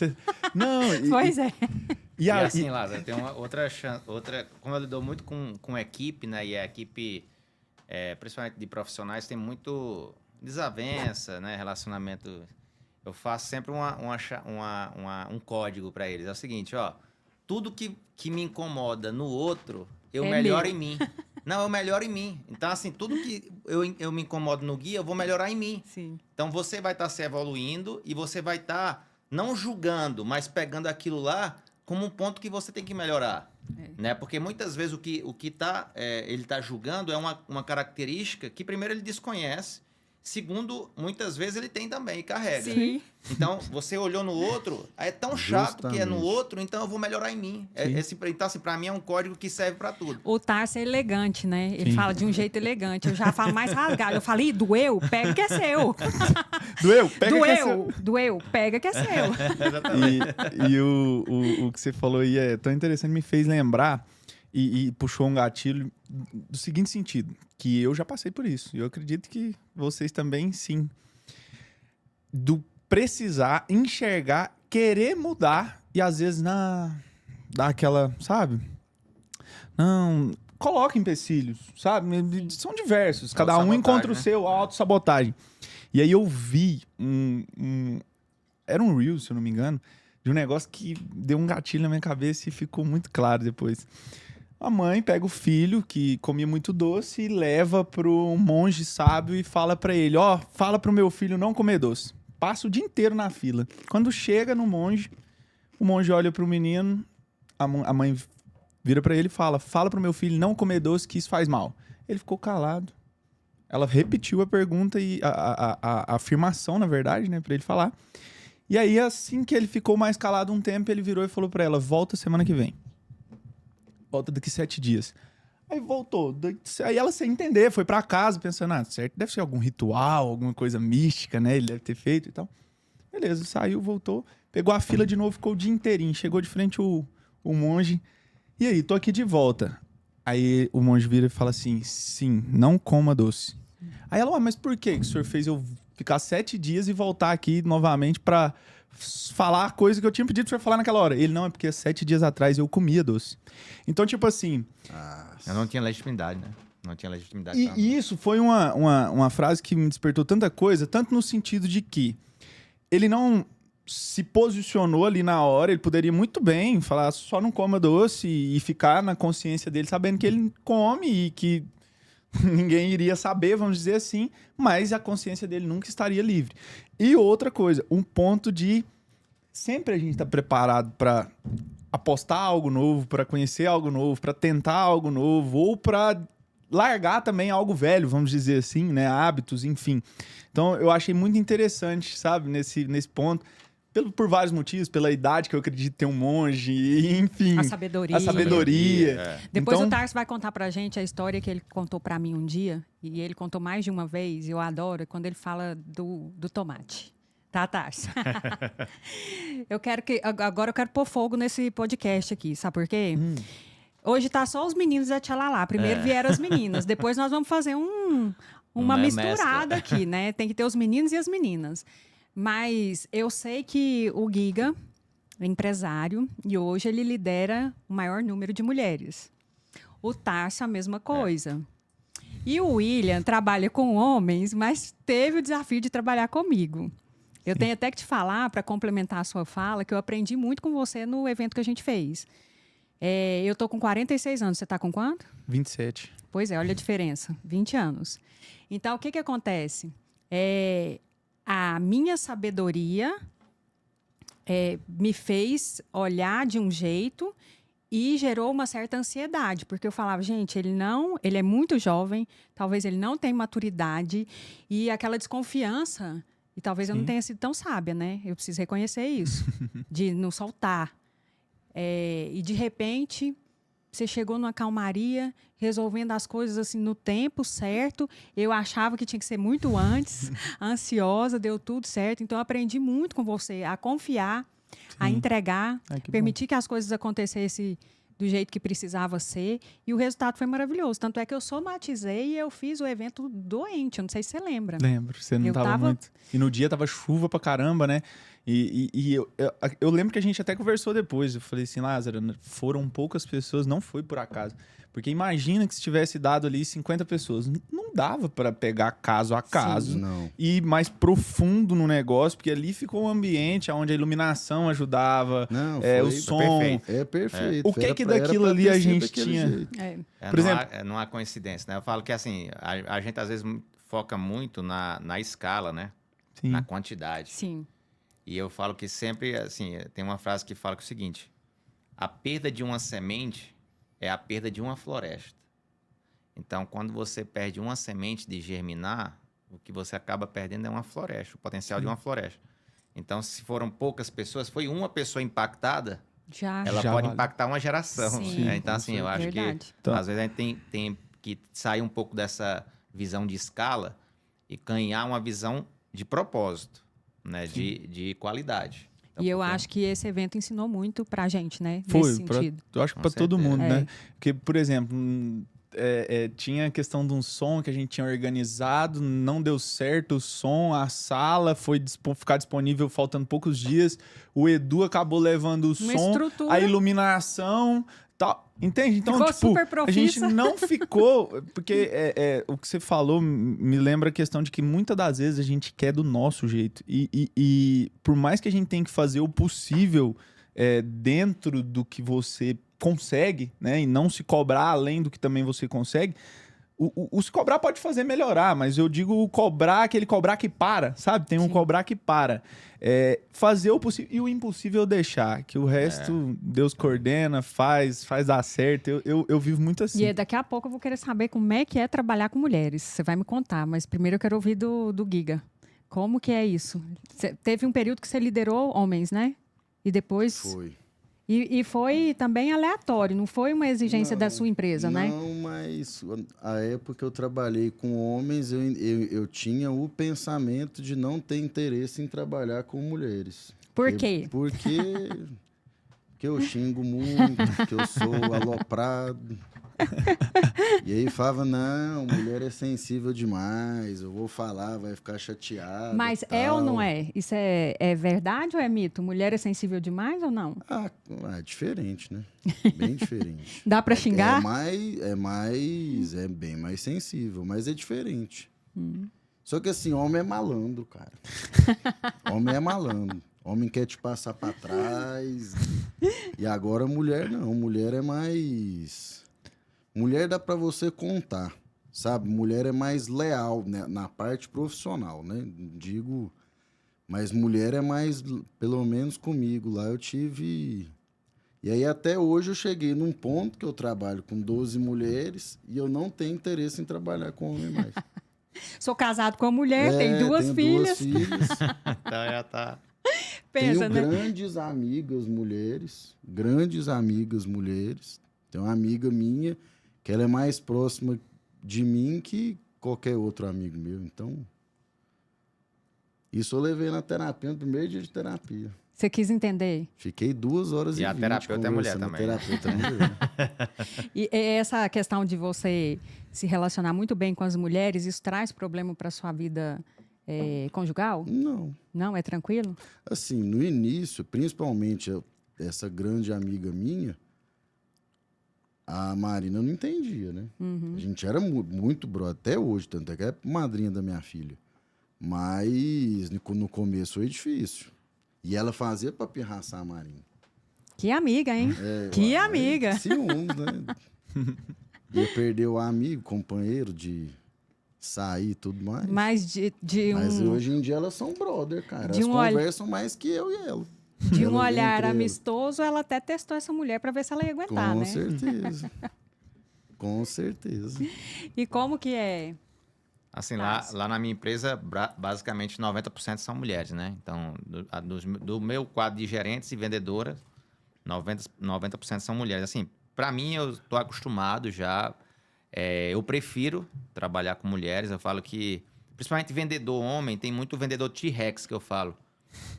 Não, Pois é. E assim, Lázaro, tem uma outra chance, como eu lido muito com equipe, né? E a equipe, principalmente de profissionais, tem muito desavença, né? Relacionamento. Eu faço sempre um código para eles. É o seguinte, tudo que me incomoda no outro, eu melhoro em mim. Não, eu melhoro em mim. Então, assim, tudo que eu me incomodo no guia, eu vou melhorar em mim. Sim. Então, você vai estar se evoluindo e você vai estar não julgando, mas pegando aquilo lá como um ponto que você tem que melhorar. Né? Porque muitas vezes o que ele está julgando é uma característica que, primeiro, ele desconhece. Segundo, muitas vezes ele tem também e carrega. Sim. Então, você olhou no outro, é tão chato que é no Justamente. outro, então eu vou melhorar em mim. Então, assim, pra mim é um código que serve pra tudo. O Tarso é elegante, né? Ele Sim. fala de um jeito elegante. Eu já falo mais rasgado. Eu falo, ih, doeu? Pega que é seu. Doeu? Pega que é seu. Doeu? Pega que é seu. E o que você falou aí é tão interessante, me fez lembrar e puxou um gatilho do seguinte sentido, que eu já passei por isso. E eu acredito que vocês também, sim. Do precisar enxergar, querer mudar e às vezes dá aquela, sabe? Não, coloca empecilhos, sabe? São diversos, cada um encontra o seu, autossabotagem. E aí eu vi era um Reels, se eu não me engano, de um negócio que deu um gatilho na minha cabeça e ficou muito claro depois. A mãe pega o filho, que comia muito doce, e leva pro monge sábio e fala pra ele, fala pro meu filho não comer doce. Passa o dia inteiro na fila. Quando chega no monge, o monge olha pro menino a mãe vira pra ele e fala pro meu filho não comer doce que isso faz mal. Ele ficou calado. Ela repetiu a pergunta e a afirmação, na verdade, né, pra ele falar. E aí, assim que ele ficou mais calado um tempo, ele virou e falou pra ela, volta semana que vem. Volta daqui 7 dias. Aí voltou. Aí ela, sem entender, foi pra casa pensando, certo, deve ser algum ritual, alguma coisa mística, né, ele deve ter feito e tal. Beleza, saiu, voltou, pegou a fila de novo, ficou o dia inteirinho. Chegou de frente o monge. E aí, tô aqui de volta. Aí o monge vira e fala assim, sim, não coma doce. Aí ela, mas por que o senhor fez eu ficar 7 dias e voltar aqui novamente pra falar a coisa que eu tinha pedido pra você falar naquela hora? Ele, não, é porque 7 dias atrás eu comia doce. Então, tipo assim... Eu não tinha legitimidade, né? Não tinha legitimidade. E isso foi uma frase que me despertou tanta coisa, tanto no sentido de que ele não se posicionou ali na hora, ele poderia muito bem falar só não coma doce e ficar na consciência dele sabendo que ele come e que ninguém iria saber, vamos dizer assim, mas a consciência dele nunca estaria livre. E outra coisa, um ponto de sempre a gente está preparado para apostar algo novo, para conhecer algo novo, para tentar algo novo ou para largar também algo velho, vamos dizer assim, né, hábitos, enfim. Então eu achei muito interessante, sabe, nesse ponto. Por vários motivos, pela idade que eu acredito ter um monge, enfim. A sabedoria. A sabedoria. Depois então, o Tarso vai contar pra gente a história que ele contou pra mim um dia, e ele contou mais de uma vez, e eu adoro, quando ele fala do tomate. Tá, Tarso? Agora eu quero pôr fogo nesse podcast aqui, sabe por quê? Hoje tá só os meninos da Tchalalá. Primeiro vieram as meninas, depois nós vamos fazer uma misturada aqui, né? Tem que ter os meninos e as meninas. Mas eu sei que o Giga é empresário e hoje ele lidera o maior número de mulheres. O Tarso, a mesma coisa. E o William trabalha com homens, mas teve o desafio de trabalhar comigo. Eu tenho até que te falar, para complementar a sua fala, que eu aprendi muito com você no evento que a gente fez. Eu tô com 46 anos, você tá com quanto? 27. Pois é, olha a diferença, 20 anos. Então, o que acontece? A minha sabedoria me fez olhar de um jeito e gerou uma certa ansiedade, porque eu falava, gente, ele é muito jovem, talvez ele não tenha maturidade e aquela desconfiança, e talvez eu não tenha sido tão sábia, né? Eu preciso reconhecer isso, de não soltar. E de repente, você chegou numa calmaria, resolvendo as coisas assim no tempo certo. Eu achava que tinha que ser muito antes, ansiosa, deu tudo certo. Então, eu aprendi muito com você a confiar, a entregar, permitir que as coisas acontecessem do jeito que precisava ser. E o resultado foi maravilhoso. Tanto é que eu somatizei e eu fiz o evento doente. Eu não sei se você lembra. Lembro, você não tava muito. E no dia tava chuva pra caramba, né? E eu lembro que a gente até conversou depois. Eu falei assim, Lázaro, foram poucas pessoas, não foi por acaso. Porque imagina que se tivesse dado ali 50 pessoas, não dava para pegar caso a caso e ir mais profundo no negócio, porque ali ficou um ambiente onde a iluminação ajudava, o som. Perfeito. É perfeito. O que daquilo ali a gente tinha? Por exemplo, não há coincidência, né? Eu falo que assim, a gente às vezes foca muito na escala, né? Sim. Na quantidade. Sim. E eu falo que sempre, assim, tem uma frase que fala que é o seguinte: a perda de uma semente é a perda de uma floresta. Então, quando você perde uma semente de germinar, o que você acaba perdendo é uma floresta, o potencial de uma floresta. Então, se foram poucas pessoas, foi uma pessoa impactada, ela pode impactar uma geração. Sim, Então, assim, eu acho que às vezes a gente tem que sair um pouco dessa visão de escala e ganhar uma visão de propósito. Né, de qualidade. Então, e eu acho que esse evento ensinou muito pra gente, né? Foi, nesse sentido. eu acho que pra todo mundo, né? Porque, por exemplo, tinha a questão de um som que a gente tinha organizado, não deu certo o som, a sala foi ficar disponível faltando poucos dias, o Edu acabou levando o som, a iluminação... Tal. Entende? Então, a gente não ficou... Porque o que você falou me lembra a questão de que muitas das vezes a gente quer do nosso jeito. E por mais que a gente tenha que fazer o possível dentro do que você consegue, né? E não se cobrar além do que também você consegue, O se cobrar pode fazer melhorar, mas eu digo o cobrar, aquele cobrar que para, sabe? Tem um Sim. cobrar que para. Fazer o possível e o impossível deixar, que o resto Deus coordena, faz dar certo. Eu vivo muito assim. E daqui a pouco eu vou querer saber como é que é trabalhar com mulheres. Você vai me contar, mas primeiro eu quero ouvir do Giga. Como que é isso? Teve um período que você liderou homens, né? E depois... Foi. E foi também aleatório, não foi uma exigência da sua empresa, né? Não, mas a época que eu trabalhei com homens, eu tinha o pensamento de não ter interesse em trabalhar com mulheres. Por quê? Porque eu xingo muito, que eu sou aloprado. E aí falava, não, mulher é sensível demais, eu vou falar, vai ficar chateada. Mas é ou não é? Isso é verdade ou é mito? Mulher é sensível demais ou não? É diferente, né? Bem diferente. Dá pra xingar? É bem mais sensível, mas é diferente. Só que assim, homem é malandro, cara. Homem é malandro. Homem quer te passar pra trás. E agora mulher não. Mulher é mais... Mulher dá pra você contar, sabe? Mulher é mais leal, né? Na parte profissional, né? Digo... Mas mulher é mais... Pelo menos comigo lá eu tive... E aí até hoje eu cheguei num ponto que eu trabalho com 12 mulheres e eu não tenho interesse em trabalhar com homem mais. Sou casado com uma mulher, tenho duas filhas. Então já tá. Pensa, Tenho né? grandes amigas mulheres. Tem uma amiga minha que ela é mais próxima de mim que qualquer outro amigo meu. Então, isso eu levei na terapia, no primeiro dia de terapia. Você quis entender? Fiquei 2 horas E a 20 terapeuta é mulher conversando. também, né? A terapeuta é mulher. E essa questão de você se relacionar muito bem com as mulheres, isso traz problema para sua vida conjugal? Não. Não? É tranquilo? Assim, no início, principalmente essa grande amiga minha, a Marina não entendia, né? A gente era muito brother, até hoje, tanto é que é madrinha da minha filha. Mas no começo foi difícil. E ela fazia pra pirraçar a Marina. Que amiga, hein? Que amiga! Ciúmes, né? Ia perder o amigo, companheiro de sair e tudo mais. Mas Mas hoje em dia elas são brother, cara. de Elas um olh- conversam mais que eu e ela. De um Ela vem olhar entre elas. amistoso, ela até testou essa mulher para ver se ela ia aguentar, Com né? certeza. Com certeza. E como que é? Assim, Fácil. lá na minha empresa, basicamente 90% são mulheres, né? Então, do meu quadro de gerentes e vendedoras, 90% são mulheres. Assim, para mim, eu estou acostumado já. Eu prefiro trabalhar com mulheres. Eu falo que, principalmente vendedor homem, tem muito vendedor T-Rex que eu falo.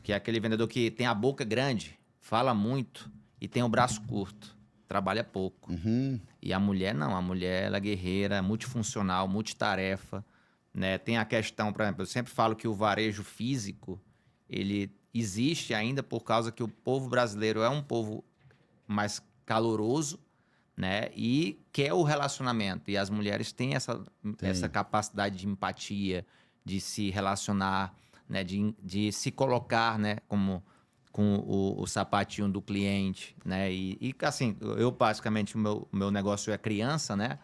Que é aquele vendedor que tem a boca grande, fala muito e tem o braço curto. Trabalha pouco. Uhum. E a mulher não. A mulher, ela é guerreira, multifuncional, multitarefa. Né? Tem a questão, por exemplo, eu sempre falo que o varejo físico, ele existe ainda por causa que o povo brasileiro é um povo mais caloroso, né? E quer o relacionamento. E as mulheres têm essa capacidade de empatia, de se relacionar, né? De se colocar, né? Como com o sapatinho do cliente, né? E assim, eu basicamente, o meu negócio é criança, né?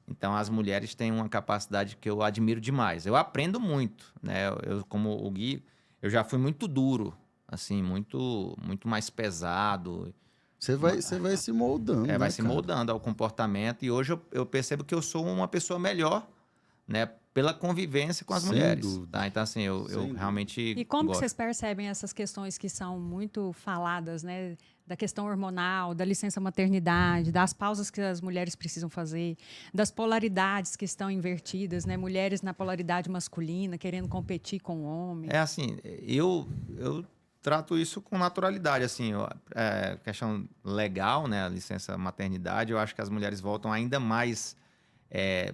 Então, as mulheres têm uma capacidade que eu admiro demais. Eu aprendo muito, né? Eu como o Gui, eu já fui muito duro, assim, muito mais pesado. Você vai se moldando, né, Vai se cara? moldando ao comportamento. E hoje eu percebo que eu sou uma pessoa melhor, né? Pela convivência com as Sem mulheres. dúvida. Tá? Então, assim, eu dúvida. realmente E como que gosto. vocês percebem essas questões que são muito faladas, né? Da questão hormonal, da licença maternidade, das pausas que as mulheres precisam fazer, das polaridades que estão invertidas, né? Mulheres na polaridade masculina, querendo competir com o homem. É assim, eu trato isso com naturalidade, assim, questão legal, né, a licença maternidade, eu acho que as mulheres voltam ainda mais,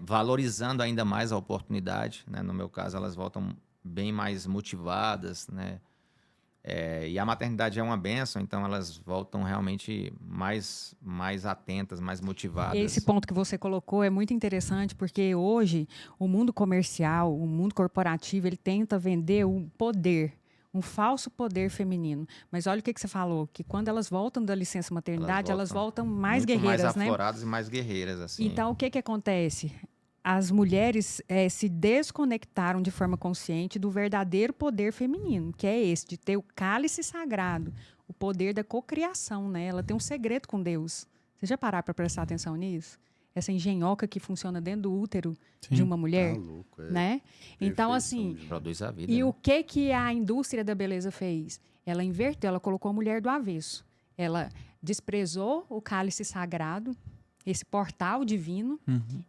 valorizando ainda mais a oportunidade, né, no meu caso elas voltam bem mais motivadas, né, e a maternidade é uma bênção, então elas voltam realmente mais atentas, mais motivadas. Esse ponto que você colocou é muito interessante, porque hoje o mundo comercial, o mundo corporativo, ele tenta vender um poder, um falso poder feminino. Mas olha o que você falou, que quando elas voltam da licença maternidade, elas voltam mais muito guerreiras, mais né? afloradas e mais guerreiras, assim. Então, o que acontece? as mulheres se desconectaram de forma consciente do verdadeiro poder feminino, que é esse, de ter o cálice sagrado, o poder da cocriação, né? Ela tem um segredo com Deus. Você já pararam para prestar atenção nisso? Essa engenhoca que funciona dentro do útero de uma mulher, Tá louco, né? Então, assim, Produz a vida. e né? o que a indústria da beleza fez? Ela inverteu, ela colocou a mulher do avesso. Ela desprezou o cálice sagrado, esse portal divino,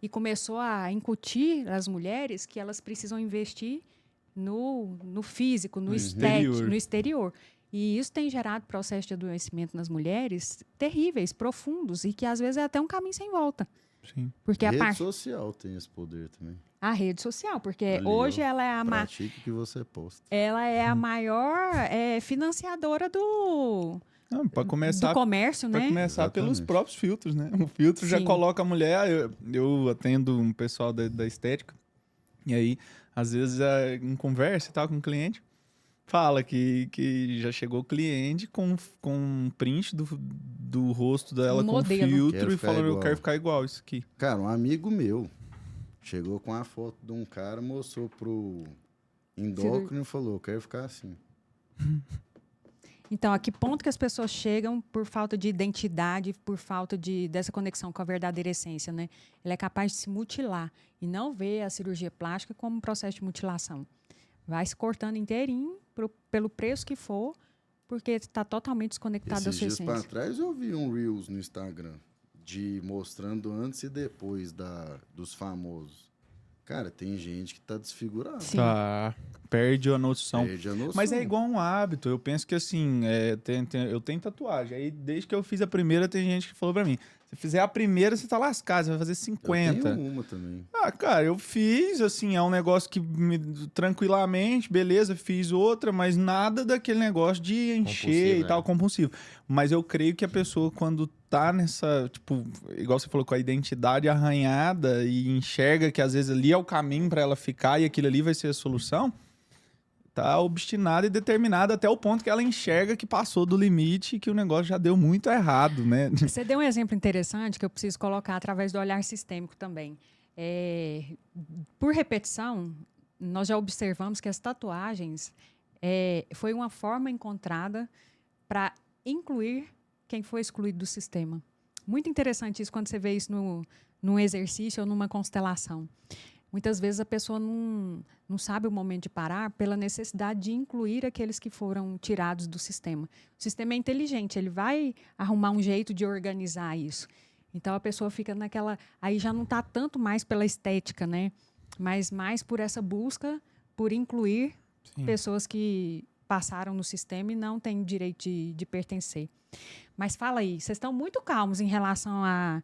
e começou a incutir às mulheres que elas precisam investir no físico, no estético, exterior. no exterior. E isso tem gerado processos de adoecimento nas mulheres terríveis, profundos, e que às vezes é até um caminho sem volta. Sim. Porque Rede social tem esse poder também. a rede social, porque Ali, hoje ó, ela é Pratique o que você posta. ela é a maior financiadora do Para começar, comércio, pra né? começar pelos Exatamente. próprios filtros, né? O filtro já Sim. coloca a mulher. Eu atendo um pessoal da estética, e aí, às vezes, em conversa e tal com o cliente, fala que já chegou o cliente com um print do rosto dela Um com modelo. filtro Quero e ficar falando, eu igual. quero ficar igual isso aqui. Cara, um amigo meu chegou com a foto de um cara, mostrou pro endócrino e falou, eu quero ficar assim. Então, a que ponto que as pessoas chegam por falta de identidade, por falta dessa conexão com a verdadeira essência, né? Ela é capaz de se mutilar e não vê a cirurgia plástica como um processo de mutilação. Vai se cortando inteirinho pelo preço que for, porque está totalmente desconectado da Esses sua dias pra essência. trás eu vi um Reels no Instagram mostrando antes e depois dos famosos. Cara, tem gente que tá desfigurada. Sim. Tá, perde a noção. Perde a noção. Mas é igual um hábito. Eu penso que assim, eu tenho tatuagem. Aí desde que eu fiz a primeira, tem gente que falou pra mim: se fizer a primeira, você tá lascado, você vai fazer Eu 50. tenho uma também. Ah, cara, eu fiz, assim, é um negócio que tranquilamente, beleza, fiz outra, mas nada daquele negócio de encher Compulsivo, e tal, né? compulsivo. Mas eu creio que a pessoa, quando tá nessa, tipo, igual você falou, com a identidade arranhada e enxerga que às vezes ali é o caminho pra ela ficar e aquilo ali vai ser a solução, tá obstinada e determinada até o ponto que ela enxerga que passou do limite e que o negócio já deu muito errado, né? Você deu um exemplo interessante que eu preciso colocar através do olhar sistêmico também. Por repetição, nós já observamos que as tatuagens foi uma forma encontrada para incluir quem foi excluído do sistema. Muito interessante isso quando você vê isso num exercício ou numa constelação. Muitas vezes a pessoa não sabe o momento de parar pela necessidade de incluir aqueles que foram tirados do sistema. O sistema é inteligente, ele vai arrumar um jeito de organizar isso. Então a pessoa fica naquela... Aí já não está tanto mais pela estética, né? Mas mais por essa busca por incluir Sim. pessoas que passaram no sistema e não têm direito de pertencer. Mas fala aí, vocês estão muito calmos em relação à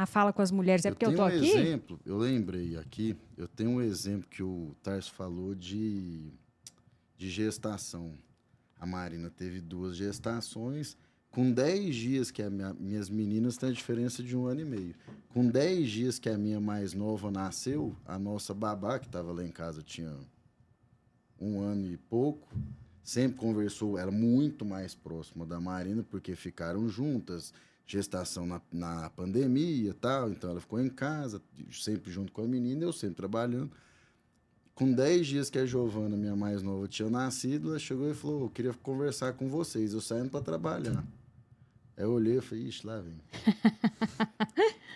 fala com as mulheres. É porque eu tô aqui? Exemplo, eu lembrei aqui, eu tenho um exemplo que o Tarso falou de gestação. A Marina teve 2 gestações, com 10 dias que minhas meninas têm a diferença de 1 ano e meio. Com 10 dias que a minha mais nova nasceu, a nossa babá, que estava lá em casa, tinha 1 ano e pouco, sempre conversou, era muito mais próxima da Marina, porque ficaram juntas, gestação na pandemia e tal, então ela ficou em casa, sempre junto com a menina, eu sempre trabalhando. Com 10 dias que a Giovana, minha mais nova, tinha nascido, ela chegou e falou, eu queria conversar com vocês, eu saindo para trabalhar. Aí eu olhei e falei, ixi, lá vem.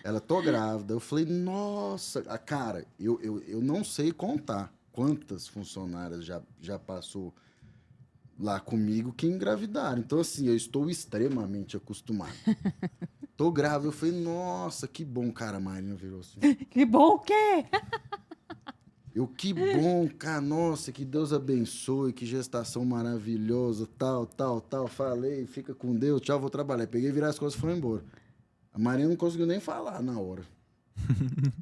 Ela, tô grávida. Eu falei, nossa, cara, eu não sei contar quantas funcionárias já passou lá comigo que engravidaram. Então, assim, eu estou extremamente acostumado. Tô grávida. Eu falei, nossa, que bom, cara. A Marina virou assim. Que bom o quê? Que bom, cara. Nossa, que Deus abençoe, que gestação maravilhosa, tal. Falei, fica com Deus, tchau, vou trabalhar. Peguei, virei as coisas e foi embora. A Marina não conseguiu nem falar na hora.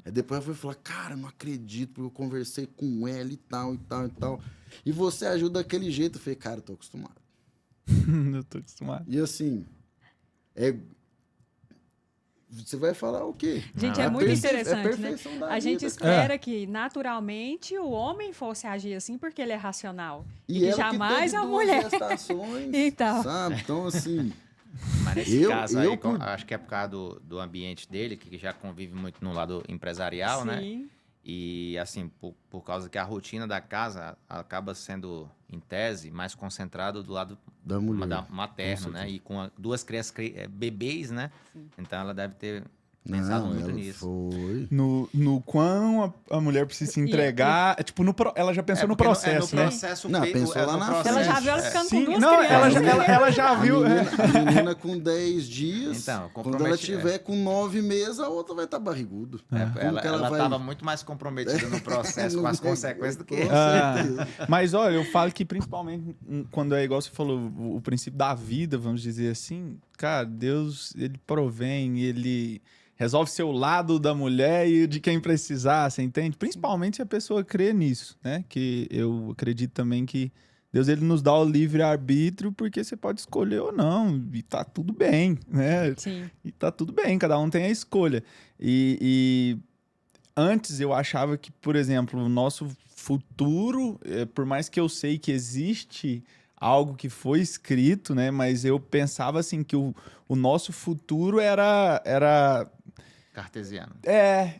Aí depois ela foi falar, cara, não acredito, porque eu conversei com ela e tal. E você ajuda daquele jeito. Eu falei, cara, eu tô acostumado. Eu tô acostumado. E assim, você vai falar o quê? Gente, Ah, é é muito perfe- interessante, né? perfeição da A gente vida, espera que, naturalmente, o homem fosse agir assim porque ele é racional. E que ela jamais teve a 2 mulher. gestações, Então. sabe? Então, assim... Mas nesse caso aí, por- acho que é por causa do ambiente dele, que já convive muito no lado empresarial, né? Sim. E, assim, por causa que a rotina da casa acaba sendo, em tese, mais concentrada do lado Da mulher. materno, Com né? certeza. E com duas crianças, bebês, né? Então ela deve ter pensado Não, muito ela nisso. foi. No quão a mulher precisa se entregar. Tipo, ela já pensou no porque processo, no né? processo Não, pensou lá no na processo. Ela já frente. viu ela ficando com Sim, duas não, crianças. ela já viu. A menina com 10 dias, Então, quando ela comprometi- tiver com 9 meses, a outra vai estar barrigudo. Como que Ela vai... estava muito mais comprometida no processo com as consequências do que Com eu. certeza. Mas olha, eu falo que principalmente quando é igual você falou, o princípio da vida, vamos dizer assim, cara, Deus, ele provém, ele resolve seu lado da mulher e de quem precisar, você entende? Principalmente se a pessoa crê nisso, né? Que eu acredito também que Deus, ele nos dá o livre-arbítrio porque você pode escolher ou não, e tá tudo bem, né? Sim. E tá tudo bem, cada um tem a escolha. E antes eu achava que, por exemplo, o nosso futuro, por mais que eu sei que existe algo que foi escrito, né? Mas eu pensava assim que o nosso futuro era Cartesiano.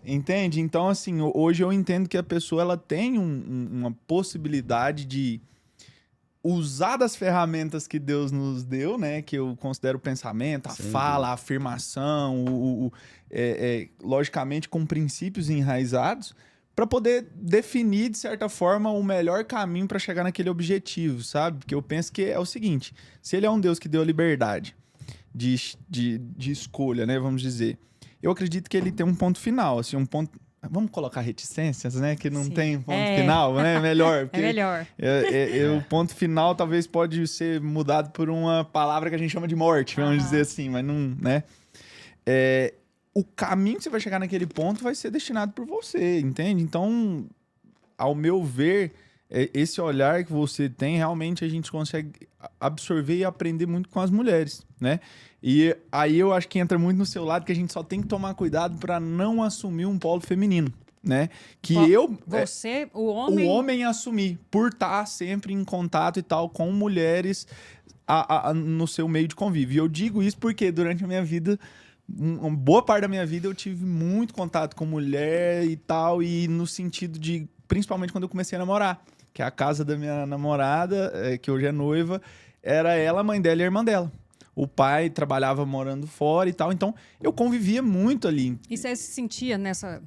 entende? Então, assim, hoje eu entendo que a pessoa ela tem uma possibilidade de usar das ferramentas que Deus nos deu, né? Que eu considero o pensamento, a Sem fala, a afirmação, logicamente com princípios enraizados, para poder definir, de certa forma, o melhor caminho para chegar naquele objetivo, sabe? Porque eu penso que é o seguinte: se ele é um Deus que deu a liberdade de escolha, né? Vamos dizer. Eu acredito que ele tem um ponto final, assim, um ponto. Vamos colocar reticências, né? Que não Sim. tem ponto final, né? Melhor. É Porque melhor. o ponto final talvez pode ser mudado por uma palavra que a gente chama de morte, vamos dizer assim, mas não, né? O caminho que você vai chegar naquele ponto vai ser destinado por você, entende? Então, ao meu ver, esse olhar que você tem, realmente a gente consegue absorver e aprender muito com as mulheres, né? E aí eu acho que entra muito no seu lado que a gente só tem que tomar cuidado para não assumir um polo feminino, né? Que Você, o o homem assumir por estar sempre em contato e tal com mulheres no seu meio de convívio. E eu digo isso porque durante a minha vida, uma boa parte da minha vida eu tive muito contato com mulher e tal, e no sentido de, principalmente quando eu comecei a namorar, que a casa da minha namorada, que hoje é noiva, era ela, a mãe dela e a irmã dela. O pai trabalhava morando fora e tal, então eu convivia muito ali. E você se sentia nessa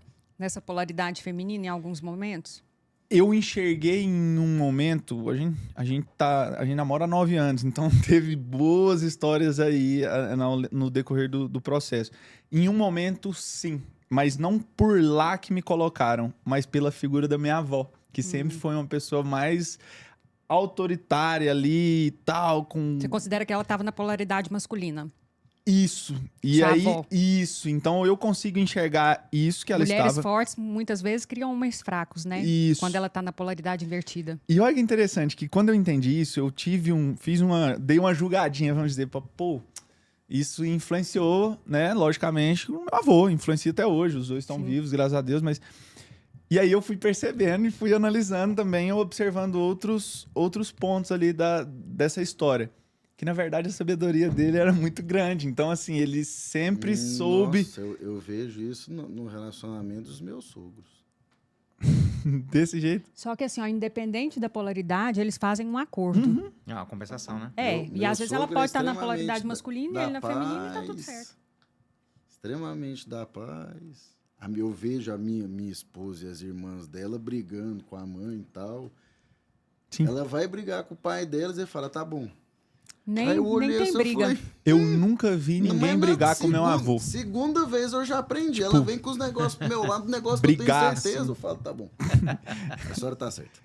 polaridade feminina em alguns momentos? Eu enxerguei em um momento, a gente namora há 9 anos, então teve boas histórias aí no decorrer do processo. Em um momento, sim, mas não por lá que me colocaram, mas pela figura da minha avó, que sempre foi uma pessoa mais autoritária ali e tal, com... Você considera que ela estava na polaridade masculina? Isso. E Sua aí, avó. isso. Então eu consigo enxergar isso que ela Mulheres estava... fortes muitas vezes criam homens fracos, né? Isso. Quando ela está na polaridade invertida. E olha que interessante, que quando eu entendi isso, eu dei uma julgadinha, vamos dizer, pô, isso influenciou, né, logicamente, o meu avô, influencia até hoje, os dois estão Sim. vivos, graças a Deus, mas... E aí eu fui percebendo e fui analisando também, observando outros pontos ali dessa história. Que, na verdade, a sabedoria dele era muito grande. Então, assim, ele sempre soube... Nossa, eu vejo isso no relacionamento dos meus sogros. Desse jeito. Só que assim, ó, independente da polaridade, eles fazem um acordo. É uma compensação, né? E Meu às vezes ela sogro pode é estar na extremamente polaridade masculina e ele na da feminina e tá tudo paz, certo. Extremamente da paz. Eu vejo a minha esposa e as irmãs dela brigando com a mãe e tal. Sim. Ela vai brigar com o pai delas e fala, tá bom. Nem, Aí eu olhei nem tem assim, briga. falei, Eu nunca vi não, ninguém mas brigar com meu avô. Segunda vez eu já aprendi. Ela vem com os negócios pro meu lado, negócio que eu Brigar, tenho certeza. assim. Eu falo, tá bom. A senhora tá certa.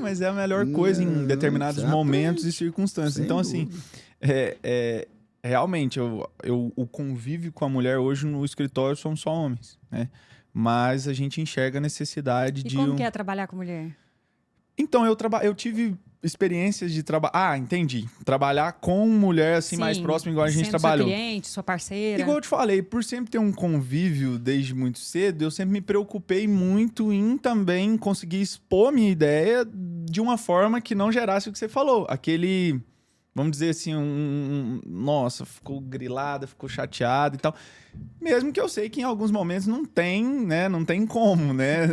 Mas é a melhor coisa em Não, determinados você momentos aprende. e circunstâncias. Sem Então, assim, dúvida. realmente, o convívio com a mulher hoje no escritório somos só homens, né? Mas a gente enxerga a necessidade E de... como que é trabalhar com mulher? Então, eu tive experiências de trabalhar... entendi. Trabalhar com mulher, assim, mais Sim, próximo, igual a gente sendo trabalhou. Sua cliente, sua parceira. Igual eu te falei, por sempre ter um convívio desde muito cedo, eu sempre me preocupei muito em também conseguir expor minha ideia de uma forma que não gerasse o que você falou. vamos dizer assim, nossa, ficou grilada, ficou chateada e tal. Mesmo que eu sei que em alguns momentos não tem, né? Não tem como, né?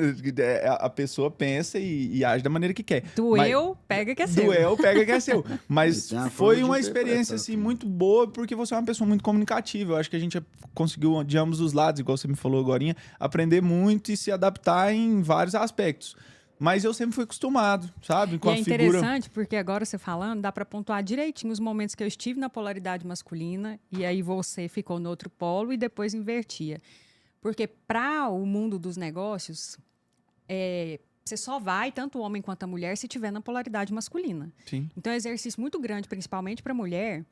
A pessoa pensa e age da maneira que quer. Doeu, pega que é seu. Doeu, pega que é seu. Mas Tem a foi forma de uma interpretar experiência, assim, também. muito boa, porque você é uma pessoa muito comunicativa. Eu acho que a gente conseguiu, de ambos os lados, igual você me falou agorinha, aprender muito e se adaptar em vários aspectos. Mas eu sempre fui acostumado, sabe? Com E a é figura... interessante, porque agora você falando, dá para pontuar direitinho os momentos que eu estive na polaridade masculina e aí você ficou no outro polo e depois invertia. Porque para o mundo dos negócios, você só vai, tanto o homem quanto a mulher, se tiver na polaridade masculina. Sim. Então é um exercício muito grande, principalmente para a mulher,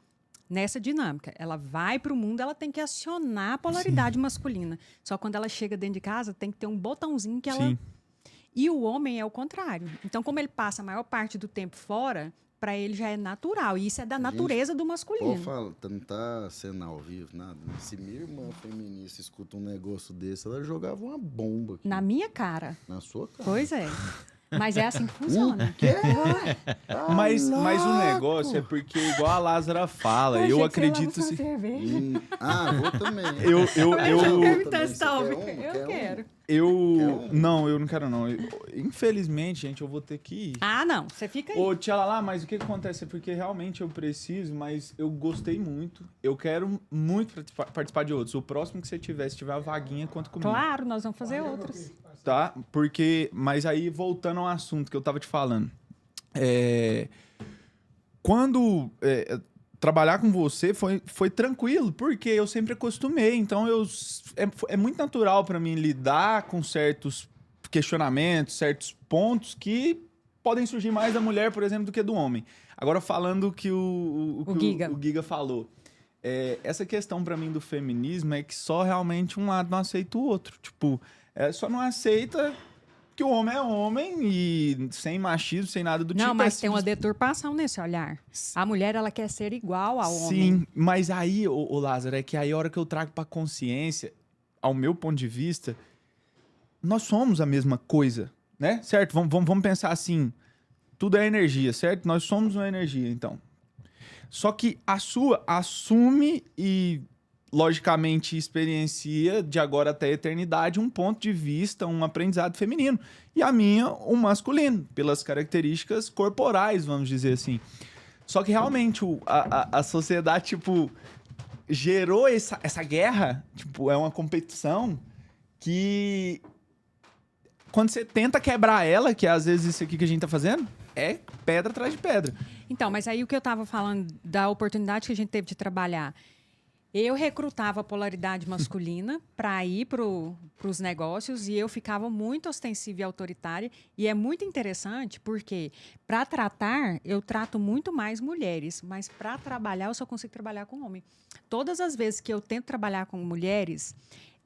nessa dinâmica. Ela vai para o mundo, ela tem que acionar a polaridade masculina. Só quando ela chega dentro de casa, tem que ter um botãozinho que ela... Sim. E o homem é o contrário. Então, como ele passa a maior parte do tempo fora, para ele já é natural. E isso é da natureza do Pô, masculino. fala, não tá sendo ao vivo, nada. Se minha irmã feminista escuta um negócio desse, ela jogava uma bomba aqui Na minha cara. na sua cara. Pois é. Mas é assim que funciona. Mas o louco! negócio é porque, igual a Lázara fala, achei eu que você ia lá acredito... buscar uma cerveja. Vou também. Eu Quer me também. testar? Você quer um? Eu Quer um? quero. Não, eu não quero não. Infelizmente, gente, eu vou ter que ir. Ah, não. Você fica aí. Ô, tia Lala, mas o que acontece é porque realmente eu preciso, mas eu gostei muito. Eu quero muito participar de outros. O próximo que você tiver, se tiver uma vaguinha, conta comigo. Claro, nós vamos fazer outros. Tá? Porque, mas aí, voltando ao assunto que eu tava te falando. Quando trabalhar com você foi tranquilo, porque eu sempre acostumei. Então, é muito natural para mim lidar com certos questionamentos, certos pontos que podem surgir mais da mulher, por exemplo, do que do homem. Agora, falando que o Giga falou. Essa questão para mim do feminismo é que só realmente um lado não aceita o outro. Tipo, só não aceita que o homem é homem e sem machismo, sem nada do tipo. Não, mas tem uma deturpação nesse olhar. A mulher, ela quer ser igual ao homem. Sim, mas aí, ô Lázaro, é que aí a hora que eu trago pra consciência, ao meu ponto de vista, nós somos a mesma coisa, né? Certo? Vamos pensar assim, tudo é energia, certo? Nós somos uma energia, então. Só que a sua assume e, logicamente, experiencia de agora até a eternidade um ponto de vista, um aprendizado feminino. E a minha, um masculino, pelas características corporais, vamos dizer assim. Só que realmente a sociedade, tipo, gerou essa guerra, tipo, é uma competição que quando você tenta quebrar ela, que é às vezes isso aqui que a gente tá fazendo, é pedra atrás de pedra. Então, mas aí o que eu estava falando da oportunidade que a gente teve de trabalhar, eu recrutava a polaridade masculina para ir para os negócios e eu ficava muito ostensiva e autoritária. E é muito interessante porque, para tratar, eu trato muito mais mulheres, mas para trabalhar, eu só consigo trabalhar com homem. Todas as vezes que eu tento trabalhar com mulheres,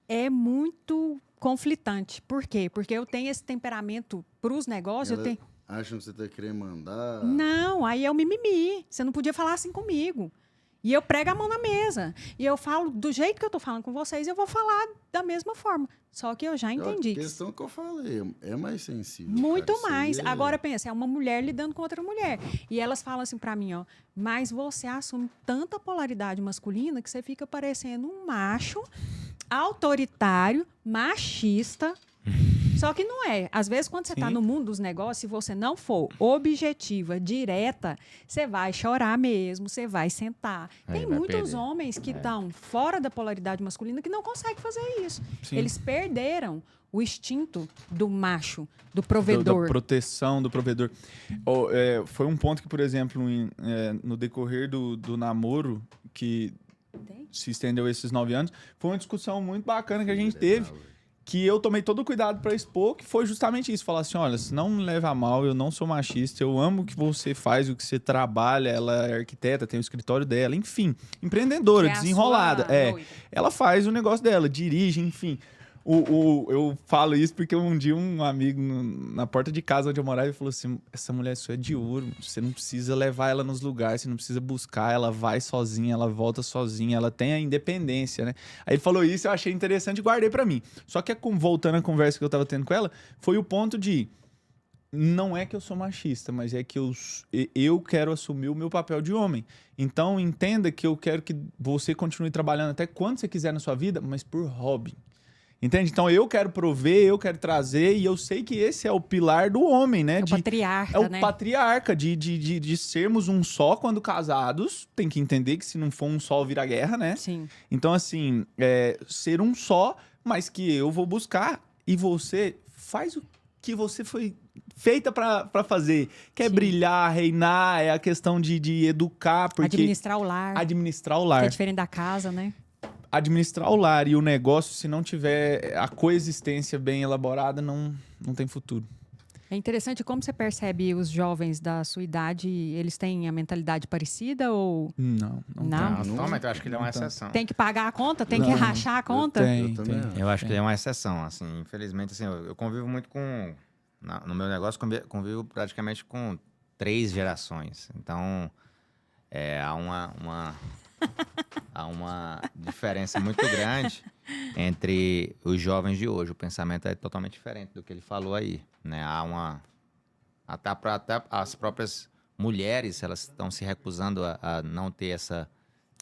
é muito conflitante. Por quê? Porque eu tenho esse temperamento para os negócios. Acham que você tá querendo mandar. Não, aí é o mimimi. Você não podia falar assim comigo. E eu prego a mão na mesa. E eu falo do jeito que eu tô falando com vocês, eu vou falar da mesma forma. Só que eu já entendi. A questão que eu falei, é mais sensível. Muito cara, mais. isso aí Agora pensa, é uma mulher lidando com outra mulher. E elas falam assim pra mim, ó, mas você assume tanta polaridade masculina que você fica parecendo um macho autoritário, machista. Só que não é. Às vezes, quando você está no mundo dos negócios, se você não for objetiva, direta, você vai chorar mesmo, você vai sentar. Aí Tem vai muitos perder. homens que estão fora da polaridade masculina que não conseguem fazer isso. Sim. Eles perderam o instinto do macho, do Da provedor. proteção do provedor. Foi um ponto que, por exemplo, no decorrer do namoro, que se estendeu esses 9 anos, foi uma discussão muito bacana que a gente teve, que eu tomei todo o cuidado para expor, que foi justamente isso. Falar assim, olha, se não me leva a mal, eu não sou machista, eu amo o que você faz, o que você trabalha, ela é arquiteta, tem o escritório dela, enfim, empreendedora, Que é a desenrolada. sua noiva. Ela faz o negócio dela, dirige, enfim. Eu falo isso porque um dia um amigo na porta de casa onde eu morava, ele falou assim, essa mulher sua é de ouro, você não precisa levar ela nos lugares, você não precisa buscar, ela vai sozinha, ela volta sozinha, ela tem a independência, né? Aí ele falou isso, eu achei interessante e guardei pra mim. Só que voltando à conversa que eu tava tendo com ela, foi o ponto de Não é que eu sou machista, mas é que eu quero assumir o meu papel de homem. Então, entenda que eu quero que você continue trabalhando até quando você quiser na sua vida, mas por hobby. Entende? Então, eu quero prover, eu quero trazer, e eu sei que esse é o pilar do homem, né? É o patriarca, É o né? patriarca, de sermos um só quando casados. Tem que entender que se não for um só, vira guerra, né? Sim. Então, assim, ser um só, mas que eu vou buscar e você faz o que você foi feita pra fazer. Quer Sim. brilhar, reinar, é a questão de educar, porque... Administrar o lar. Administrar o Que lar. é diferente da casa, né? Administrar o lar e o negócio, se não tiver a coexistência bem elaborada, não tem futuro. É interessante como você percebe os jovens da sua idade, eles têm a mentalidade parecida ou Não. Não? tem. Totalmente, eu acho que ele é uma Não tem. exceção. tem que pagar a conta, tem que Não, rachar a conta? Tem. Eu acho que ele é uma exceção, assim, infelizmente, assim, eu convivo muito com, no meu negócio, convivo praticamente com 3 gerações, então, há uma diferença muito grande entre os jovens de hoje, o pensamento é totalmente diferente do que ele falou aí, né, até as próprias mulheres, elas estão se recusando a não ter essa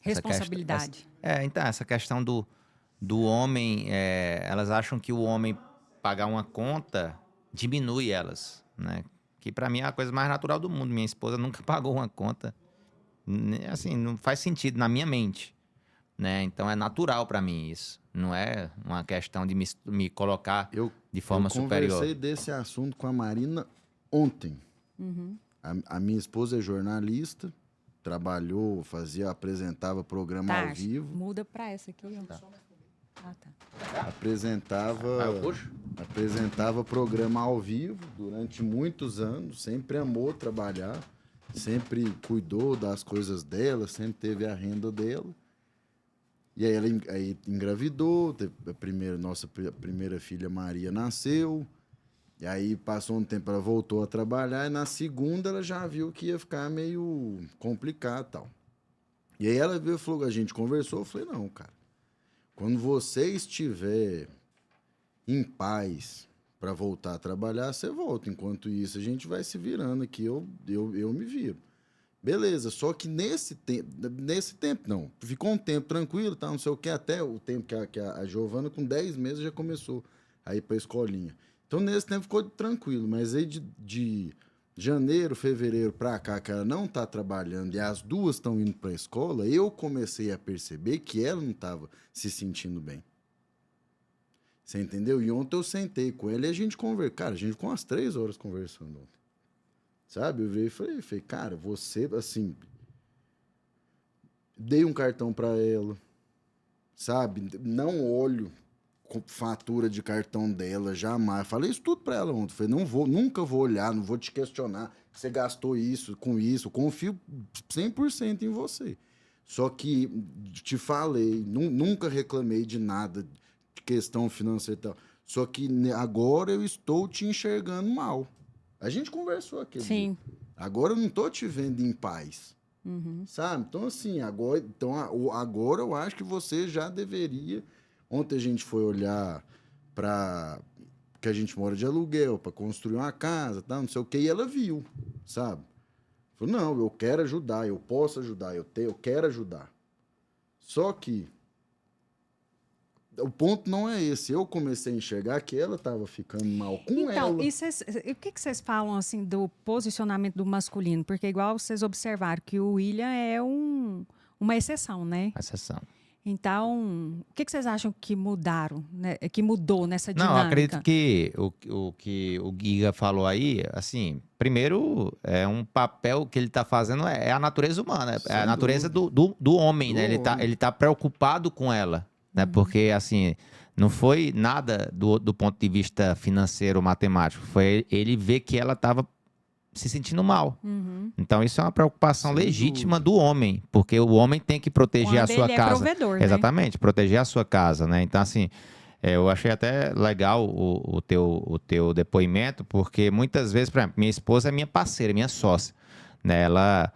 Responsabilidade. então, essa questão do homem, elas acham que o homem pagar uma conta diminui elas, né? Que pra mim é a coisa mais natural do mundo. Minha esposa nunca pagou uma conta. Assim, não faz sentido na minha mente, né? Então é natural pra mim isso. Não é uma questão de me colocar de forma superior. Eu conversei desse assunto com a Marina ontem. Uhum. A minha esposa é jornalista, trabalhou, apresentava programa ao Tarde. vivo. Muda pra essa aqui. Ó. Ah, tá. Apresentava programa ao vivo durante muitos anos, sempre amou trabalhar, sempre cuidou das coisas dela, sempre teve a renda dela. E aí ela engravidou, nossa primeira filha Maria nasceu, e aí passou um tempo, ela voltou a trabalhar, e na segunda ela já viu que ia ficar meio complicado e tal. E aí ela veio e falou, a gente conversou, eu falei, não, cara, quando você estiver em paz para voltar a trabalhar, você volta. Enquanto isso, a gente vai se virando aqui, eu me viro. Beleza, só que nesse tempo, não. Ficou um tempo tranquilo, tá, não sei o que, até o tempo que a Giovana, com 10 meses, já começou a ir para a escolinha. Então, nesse tempo ficou tranquilo, mas aí de janeiro, fevereiro para cá, que ela não tá trabalhando e as duas estão indo para a escola, eu comecei a perceber que ela não estava se sentindo bem. Você entendeu? E ontem eu sentei com ela e a gente conversou. Cara, a gente ficou umas 3 horas conversando ontem. Sabe? Eu virei e falei, cara, você, assim... Dei um cartão para ela, sabe? Não olho com fatura de cartão dela, jamais. Falei isso tudo para ela ontem. Falei, nunca vou olhar, não vou te questionar. Você gastou isso, com isso. Confio 100% em você. Só que, te falei, nunca reclamei de nada, de questão financeira e tal. Só que agora eu estou te enxergando mal. A gente conversou aqui. Sim. Agora eu não estou te vendo em paz. Uhum. Sabe? Então, assim, agora eu acho que você já deveria... Ontem a gente foi olhar para... que a gente mora de aluguel, para construir uma casa, tá? Não sei o quê, e ela viu, sabe? Falou, não, eu quero ajudar, eu posso ajudar, eu quero ajudar. Só que o ponto não é esse. Eu comecei a enxergar que ela estava ficando mal com ela. Então, e o que vocês falam assim do posicionamento do masculino? Porque igual vocês observaram que o William é uma exceção, né? Exceção. Então, o que vocês acham que mudaram, né? Que mudou nessa dinâmica? Não, acredito que o que o Giga falou aí, assim, primeiro, é um papel que ele está fazendo, é a natureza humana, é a natureza do homem, né? Ele tá preocupado com ela, né? Porque, assim, não foi nada do ponto de vista financeiro, matemático, foi ele ver que ela estava se sentindo mal. Uhum. Então, isso é uma preocupação legítima do homem, porque o homem tem que proteger a sua ele casa. É provedor, exatamente, proteger a sua casa, né? Então, assim, eu achei até legal o teu depoimento, porque muitas vezes, por exemplo, minha esposa é minha parceira, minha sócia, né? Ela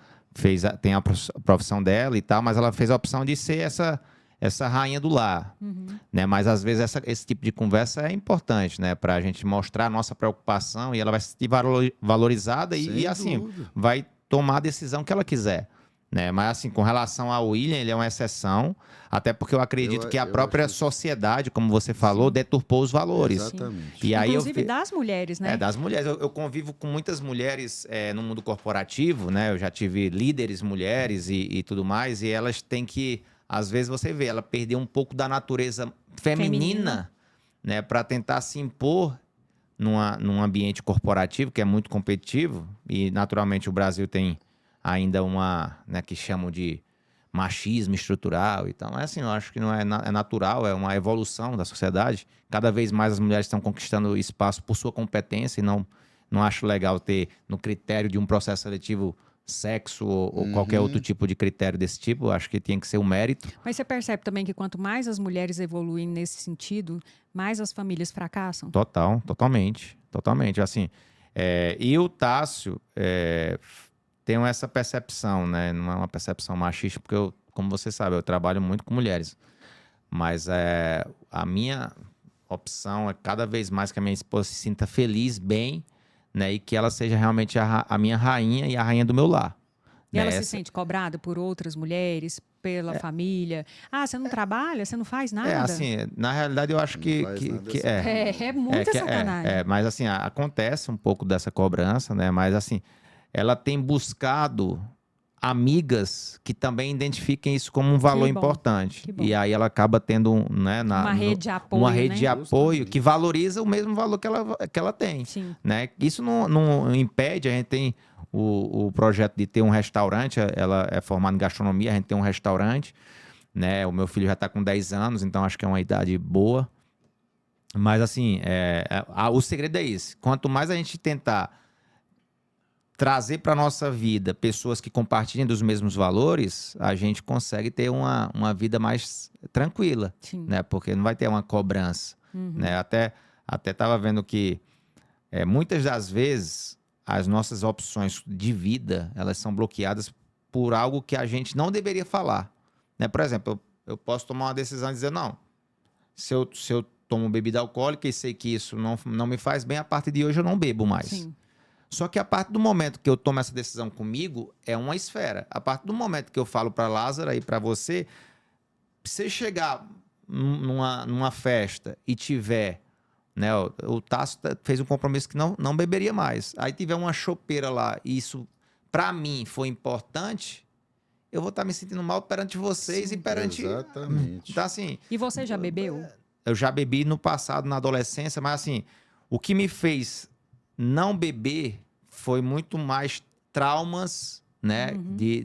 tem a profissão dela e tal, mas ela fez a opção de ser essa rainha do lar, Uhum. né? Mas às vezes esse tipo de conversa é importante, né? Para a gente mostrar a nossa preocupação e ela vai se sentir valorizada e Sem assim, dúvida. vai tomar a decisão que ela quiser. Né? Mas assim, com relação ao William, ele é uma exceção, até porque eu acredito que a Eu própria acho isso. sociedade, como você falou, deturpou os valores. Exatamente. E aí Inclusive das mulheres, né? das mulheres. Eu convivo com muitas mulheres no mundo corporativo, né? Eu já tive líderes mulheres e tudo mais, e elas têm que, às vezes você vê, ela perder um pouco da natureza feminina. Né? Para tentar se impor num ambiente corporativo que é muito competitivo, e naturalmente o Brasil tem ainda né, que chamam de machismo estrutural. Então, assim, eu acho que não é, é natural, é uma evolução da sociedade. Cada vez mais as mulheres estão conquistando espaço por sua competência e não acho legal ter no critério de um processo seletivo sexo ou qualquer outro tipo de critério desse tipo. Eu acho que tinha que ser um mérito. Mas você percebe também que quanto mais as mulheres evoluem nesse sentido, mais as famílias fracassam? Totalmente. Assim, e o Tássio tenho essa percepção, né? Não é uma percepção machista, porque eu, como você sabe, eu trabalho muito com mulheres. Mas a minha opção é cada vez mais que a minha esposa se sinta feliz, bem, né? E que ela seja realmente a minha rainha e a rainha do meu lar. E ela se sente cobrada por outras mulheres, pela família? Ah, você não trabalha? Você não faz nada? Assim, na realidade eu acho que É muita sacanagem. mas assim, acontece um pouco dessa cobrança, né? Mas assim, ela tem buscado amigas que também identifiquem isso como um valor Que bom, importante. que bom. E aí ela acaba tendo né, Uma rede de apoio, uma rede né? de apoio que valoriza o mesmo valor que ela tem. Sim. Né? Isso não impede, a gente tem o projeto de ter um restaurante, ela é formada em gastronomia, a gente tem um restaurante, né? O meu filho já está com 10 anos, então acho que é uma idade boa. Mas assim, o segredo é esse. Quanto mais a gente tentar trazer para nossa vida pessoas que compartilhem dos mesmos valores, a gente consegue ter uma vida mais tranquila. Sim. Né? Porque não vai ter uma cobrança. Né? Até estava vendo que muitas das vezes as nossas opções de vida elas são bloqueadas por algo que a gente não deveria falar. Né? Por exemplo, eu posso tomar uma decisão e dizer, não, se eu tomo bebida alcoólica e sei que isso não me faz bem, a partir de hoje eu não bebo mais. Sim. Só que a partir do momento que eu tomo essa decisão comigo, é uma esfera. A partir do momento que eu falo para Lázara e para você, se você chegar numa festa e tiver, né, o Tássio fez um compromisso que não beberia mais. Aí tiver uma chopeira lá e isso, para mim, foi importante, eu vou estar me sentindo mal perante vocês. Sim, e perante... Exatamente. Então, assim... E você já bebeu? Eu já bebi no passado, na adolescência, mas assim, o que me fez não beber foi muito mais traumas, né,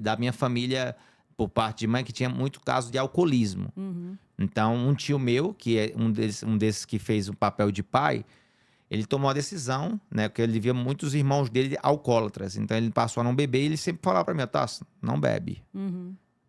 da minha família por parte de mãe, que tinha muito caso de alcoolismo. Então, um tio meu, que é um desses que fez o papel de pai, ele tomou a decisão, né, porque ele via muitos irmãos dele alcoólatras. Então, ele passou a não beber e ele sempre falava para mim, Tássio, não bebe.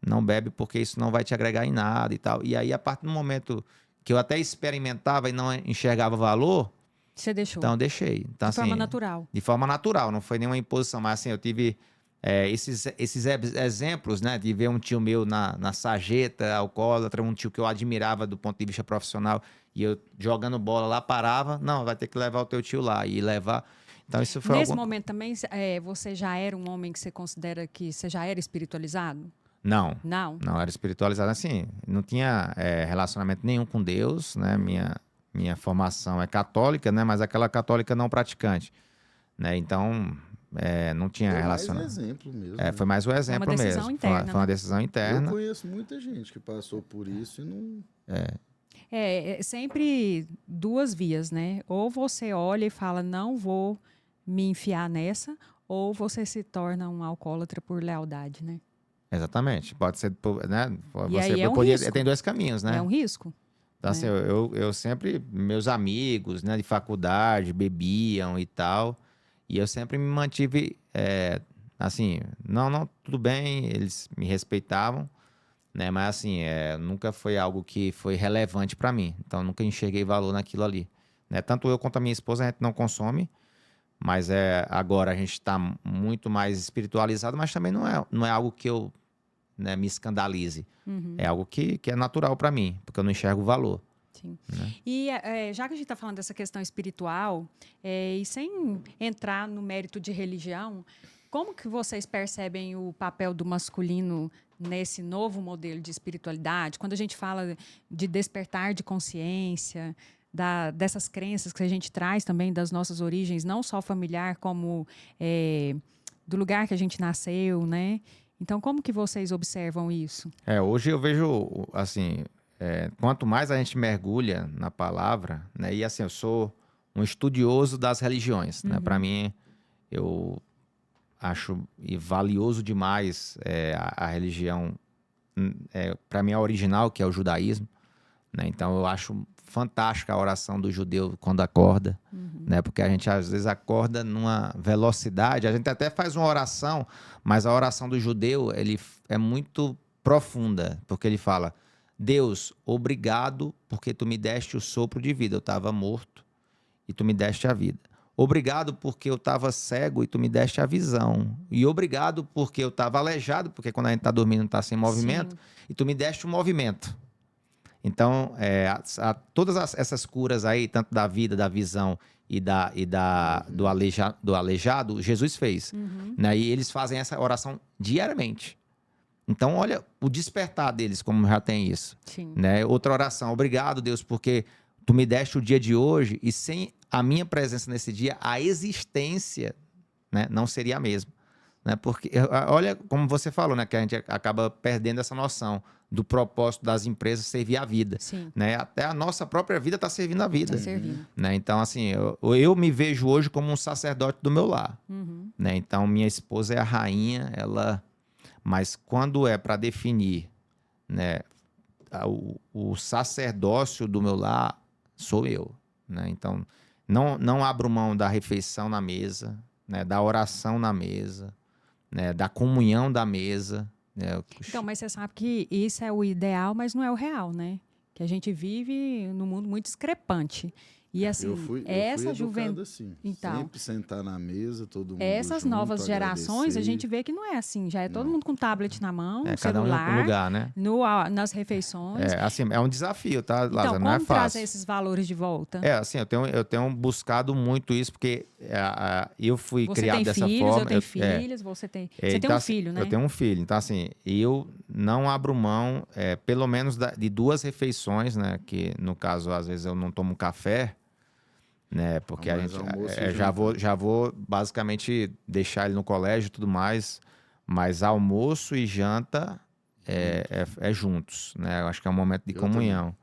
Não bebe porque isso não vai te agregar em nada e tal. E aí, a partir do momento que eu até experimentava e não enxergava valor, você deixou? Então, eu deixei. Então, de forma natural. De forma natural, não foi nenhuma imposição. Mas, assim, eu tive esses exemplos, né? De ver um tio meu na sarjeta, alcoólatra, um tio que eu admirava do ponto de vista profissional, e eu jogando bola lá, parava. Não, vai ter que levar o teu tio lá. E levar... Então, isso foi Nesse momento também, você já era um homem que você considera que você já era espiritualizado? Não. Não? Não, era espiritualizado. Assim, não tinha relacionamento nenhum com Deus, né? Minha formação é católica, né? Mas aquela católica não praticante, né? Então, não tinha relacionamento. Foi mais exemplo mesmo. Foi mais um exemplo mesmo. Uma decisão interna, foi uma decisão interna. Eu conheço muita gente que passou por isso e não... É sempre duas vias, né? Ou você olha e fala, não vou me enfiar nessa, ou você se torna um alcoólatra por lealdade, né? Exatamente. Pode ser, né? E aí é um risco. Tem dois caminhos, né? É um risco. Então, assim, eu sempre... Meus amigos, né, de faculdade, bebiam e tal. E eu sempre me mantive... assim, não, tudo bem, eles me respeitavam, né? Mas, assim, nunca foi algo que foi relevante para mim. Então, nunca enxerguei valor naquilo ali. Né? Tanto eu quanto a minha esposa, a gente não consome. Mas agora a gente está muito mais espiritualizado, mas também não é algo que eu né, me escandalize. Uhum. É algo que é natural para mim, porque eu não enxergo o valor. Sim. Né? E já que a gente está falando dessa questão espiritual, e sem entrar no mérito de religião, como que vocês percebem o papel do masculino nesse novo modelo de espiritualidade? Quando a gente fala de despertar de consciência, dessas crenças que a gente traz também das nossas origens, não só familiar, como do lugar que a gente nasceu, né? Então, como que vocês observam isso? Hoje eu vejo, assim, quanto mais a gente mergulha na palavra, né? E assim, eu sou um estudioso das religiões, né? Para mim, eu acho valioso demais a religião, para mim, a original, que é o judaísmo, né? Então, eu acho fantástica a oração do judeu quando acorda, né? Porque a gente, às vezes, acorda numa velocidade, a gente até faz uma oração, mas a oração do judeu, ele é muito profunda, porque ele fala: Deus, obrigado porque tu me deste o sopro de vida. Eu estava morto e tu me deste a vida. Obrigado porque eu estava cego e tu me deste a visão. E obrigado porque eu estava aleijado, porque quando a gente está dormindo não está sem movimento, Sim. e tu me deste o movimento. Então, todas essas curas aí, tanto da vida, da visão e do aleijado, Jesus fez. Né? E eles fazem essa oração diariamente. Então, olha o despertar deles, como já tem isso. Sim. Né? Outra oração: obrigado, Deus, porque tu me deste o dia de hoje e sem a minha presença nesse dia, a existência, né, não seria a mesma. Né? Porque, olha como você falou, né, que a gente acaba perdendo essa noção do propósito das empresas servir a vida. Sim. Né? Até a nossa própria vida está servindo a vida. Tá servindo. Né? Então, assim, eu me vejo hoje como um sacerdote do meu lar. Né? Então, minha esposa é a rainha, mas quando é para definir, né, o sacerdócio do meu lar, sou eu. Né? Então, não abro mão da refeição na mesa, né, da oração na mesa, né, da comunhão da mesa. Né? Então, mas você sabe que isso é o ideal, mas não é o real, né? Que a gente vive num mundo muito discrepante. E assim, Eu fui essa educado juventude. assim. Então, Sempre sentar na mesa, todo mundo essas junto, novas gerações, a agradecer. gente vê que não é assim. Já é todo Não. mundo com tablet na mão, Cada um em celular, um lugar, né? nas refeições. Assim, é um desafio, tá, Então, Lázaro? Não é como trazer fácil. esses valores de volta? Assim, eu tenho buscado muito isso, porque eu fui Você criado tem dessa filhos, forma. eu tenho filhos, você tem Então, um filho, né? Eu tenho um filho. Então, assim, eu não abro mão, pelo menos de 2 refeições, né? Que, no caso, às vezes eu não tomo café, né? Porque a Mas gente almoço e já vou basicamente deixar ele no colégio e tudo mais, mas almoço e janta é juntos, né? Eu acho que é um momento de Eu comunhão.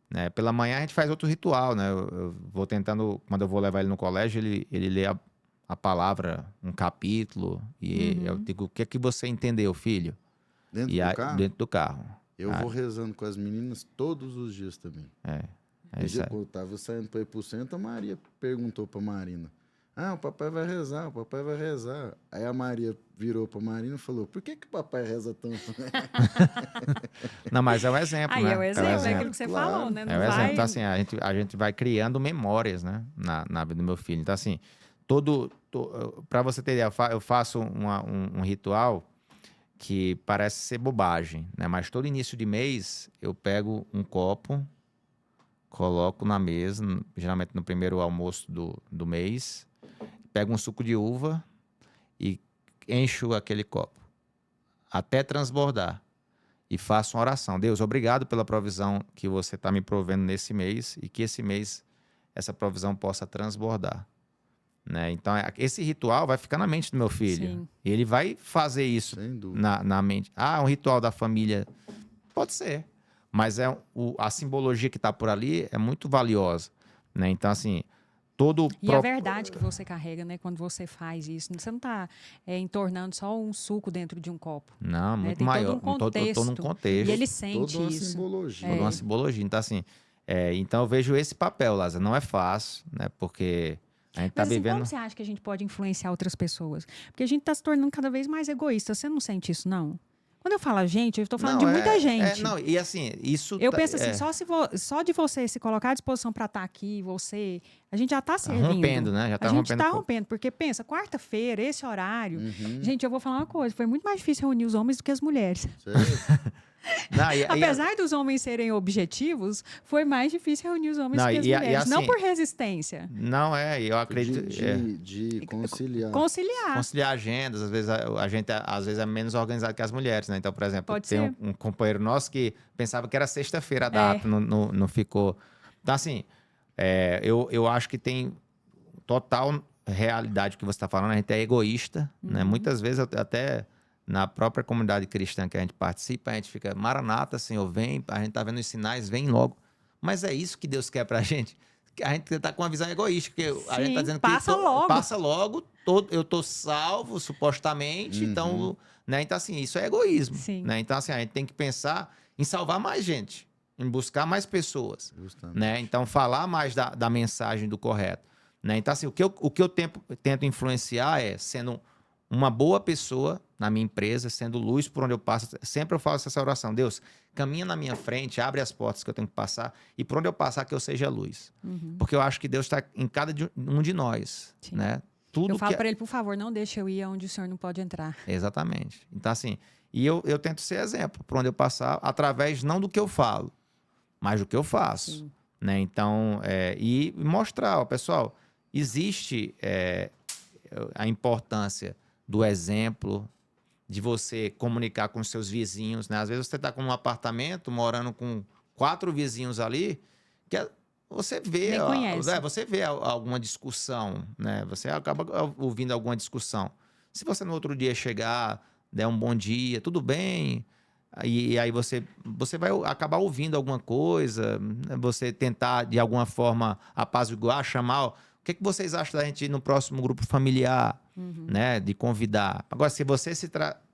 Né? Pela manhã a gente faz outro ritual, né? Eu vou tentando, quando eu vou levar ele no colégio, ele lê a palavra, um capítulo, e eu digo: o que é que você entendeu, filho? Dentro E do aí, carro, dentro do carro. eu vou rezando com as meninas todos os dias também. É isso aí. Quando eu tava saindo para ir pro centro, a Maria perguntou pra Marina: o papai vai rezar, o papai vai rezar. Aí a Maria virou pra Marina e falou: por que o papai reza tanto? Não, mas é um exemplo, Aí né? é o exemplo, é exemplo. aquilo que você Claro. falou, né? É Não um exemplo. vai... Então, assim, a gente vai criando memórias, né? Na vida do meu filho. Então, assim, para você ter ideia, eu faço um ritual que parece ser bobagem, né? Mas todo início de mês eu pego um copo, coloco na mesa, geralmente no primeiro almoço do mês, pego um suco de uva e encho aquele copo até transbordar e faço uma oração: Deus, obrigado pela provisão que você está me provendo nesse mês e que esse mês essa provisão possa transbordar. Né? Então, esse ritual vai ficar na mente do meu filho. Sim. E ele vai fazer isso Sem dúvida. na mente. Um ritual da família. Pode ser. Mas a simbologia que está por ali é muito valiosa. Né? Então, assim, E a verdade que você carrega, né? Quando você faz isso. Você não está entornando só um suco dentro de um copo. Não, muito Tem maior. todo um Eu tô num contexto. contexto. E ele sente Toda uma isso. simbologia. Toda uma simbologia. Então, assim, então eu vejo esse papel, Lázaro. Não é fácil, né? Porque a gente tá Mas assim, vivendo. como você acha que a gente pode influenciar outras pessoas? Porque a gente está se tornando cada vez mais egoísta. Você não sente isso, não? Quando eu falo a gente, eu estou falando Não, de muita gente. não, e assim, isso... Eu penso assim, só de você se colocar à disposição para estar aqui, a gente já está servindo. rompendo, né? Já tá a gente rompendo. está rompendo, porque pensa, quarta-feira, esse horário. Uhum. Gente, eu vou falar uma coisa, foi muito mais difícil reunir os homens do que as mulheres. Sério? Não, Apesar dos homens serem objetivos, foi mais difícil reunir os homens Não, do que as e mulheres. Não assim- por resistência. Não, eu acredito... De conciliar. Conciliar. Conciliar agendas, às vezes a gente às vezes é menos organizado que as mulheres, né? Então, por exemplo, Pode tem ser. um companheiro nosso que pensava que era sexta-feira a data, não ficou. Então, assim, eu acho que tem total realidade que você está falando, a gente é egoísta, né? Muitas vezes até na própria comunidade cristã que a gente participa, a gente fica, Maranata, Senhor, vem, a gente tá vendo os sinais, vem logo. Mas é isso que Deus quer pra gente. A gente tá com uma visão egoísta, porque a gente tá dizendo passa logo. passa logo, eu tô salvo, supostamente, então, né? Então, assim, isso é egoísmo, Sim. né? Então, assim, a gente tem que pensar em salvar mais gente, em buscar mais pessoas, Justamente. né? Então, falar mais da mensagem do correto, né? Então, assim, o que eu tento influenciar é sendo uma boa pessoa na minha empresa, sendo luz por onde eu passo. Sempre eu faço essa oração. Deus, caminha na minha frente, abre as portas que eu tenho que passar e por onde eu passar que eu seja luz. Porque eu acho que Deus está em cada um de nós, Sim. né? Tudo Eu falo que... para ele, por favor, não deixe eu ir onde o senhor não pode entrar. Exatamente. Então, assim, e eu tento ser exemplo por onde eu passar, através não do que eu falo, mas do que eu faço. Sim. Né? Então, e mostrar, ó, pessoal, existe a importância do exemplo, de você comunicar com seus vizinhos, né? Às vezes você está com um apartamento, morando com 4 vizinhos ali, que você vê, Nem conhece. você vê alguma discussão, né? Você acaba ouvindo alguma discussão. Se você no outro dia chegar, der um bom dia, tudo bem, e aí você vai acabar ouvindo alguma coisa, né? Você tentar de alguma forma apaziguar, chamar, o que vocês acham da gente ir no próximo grupo familiar, né? De convidar. Agora, se você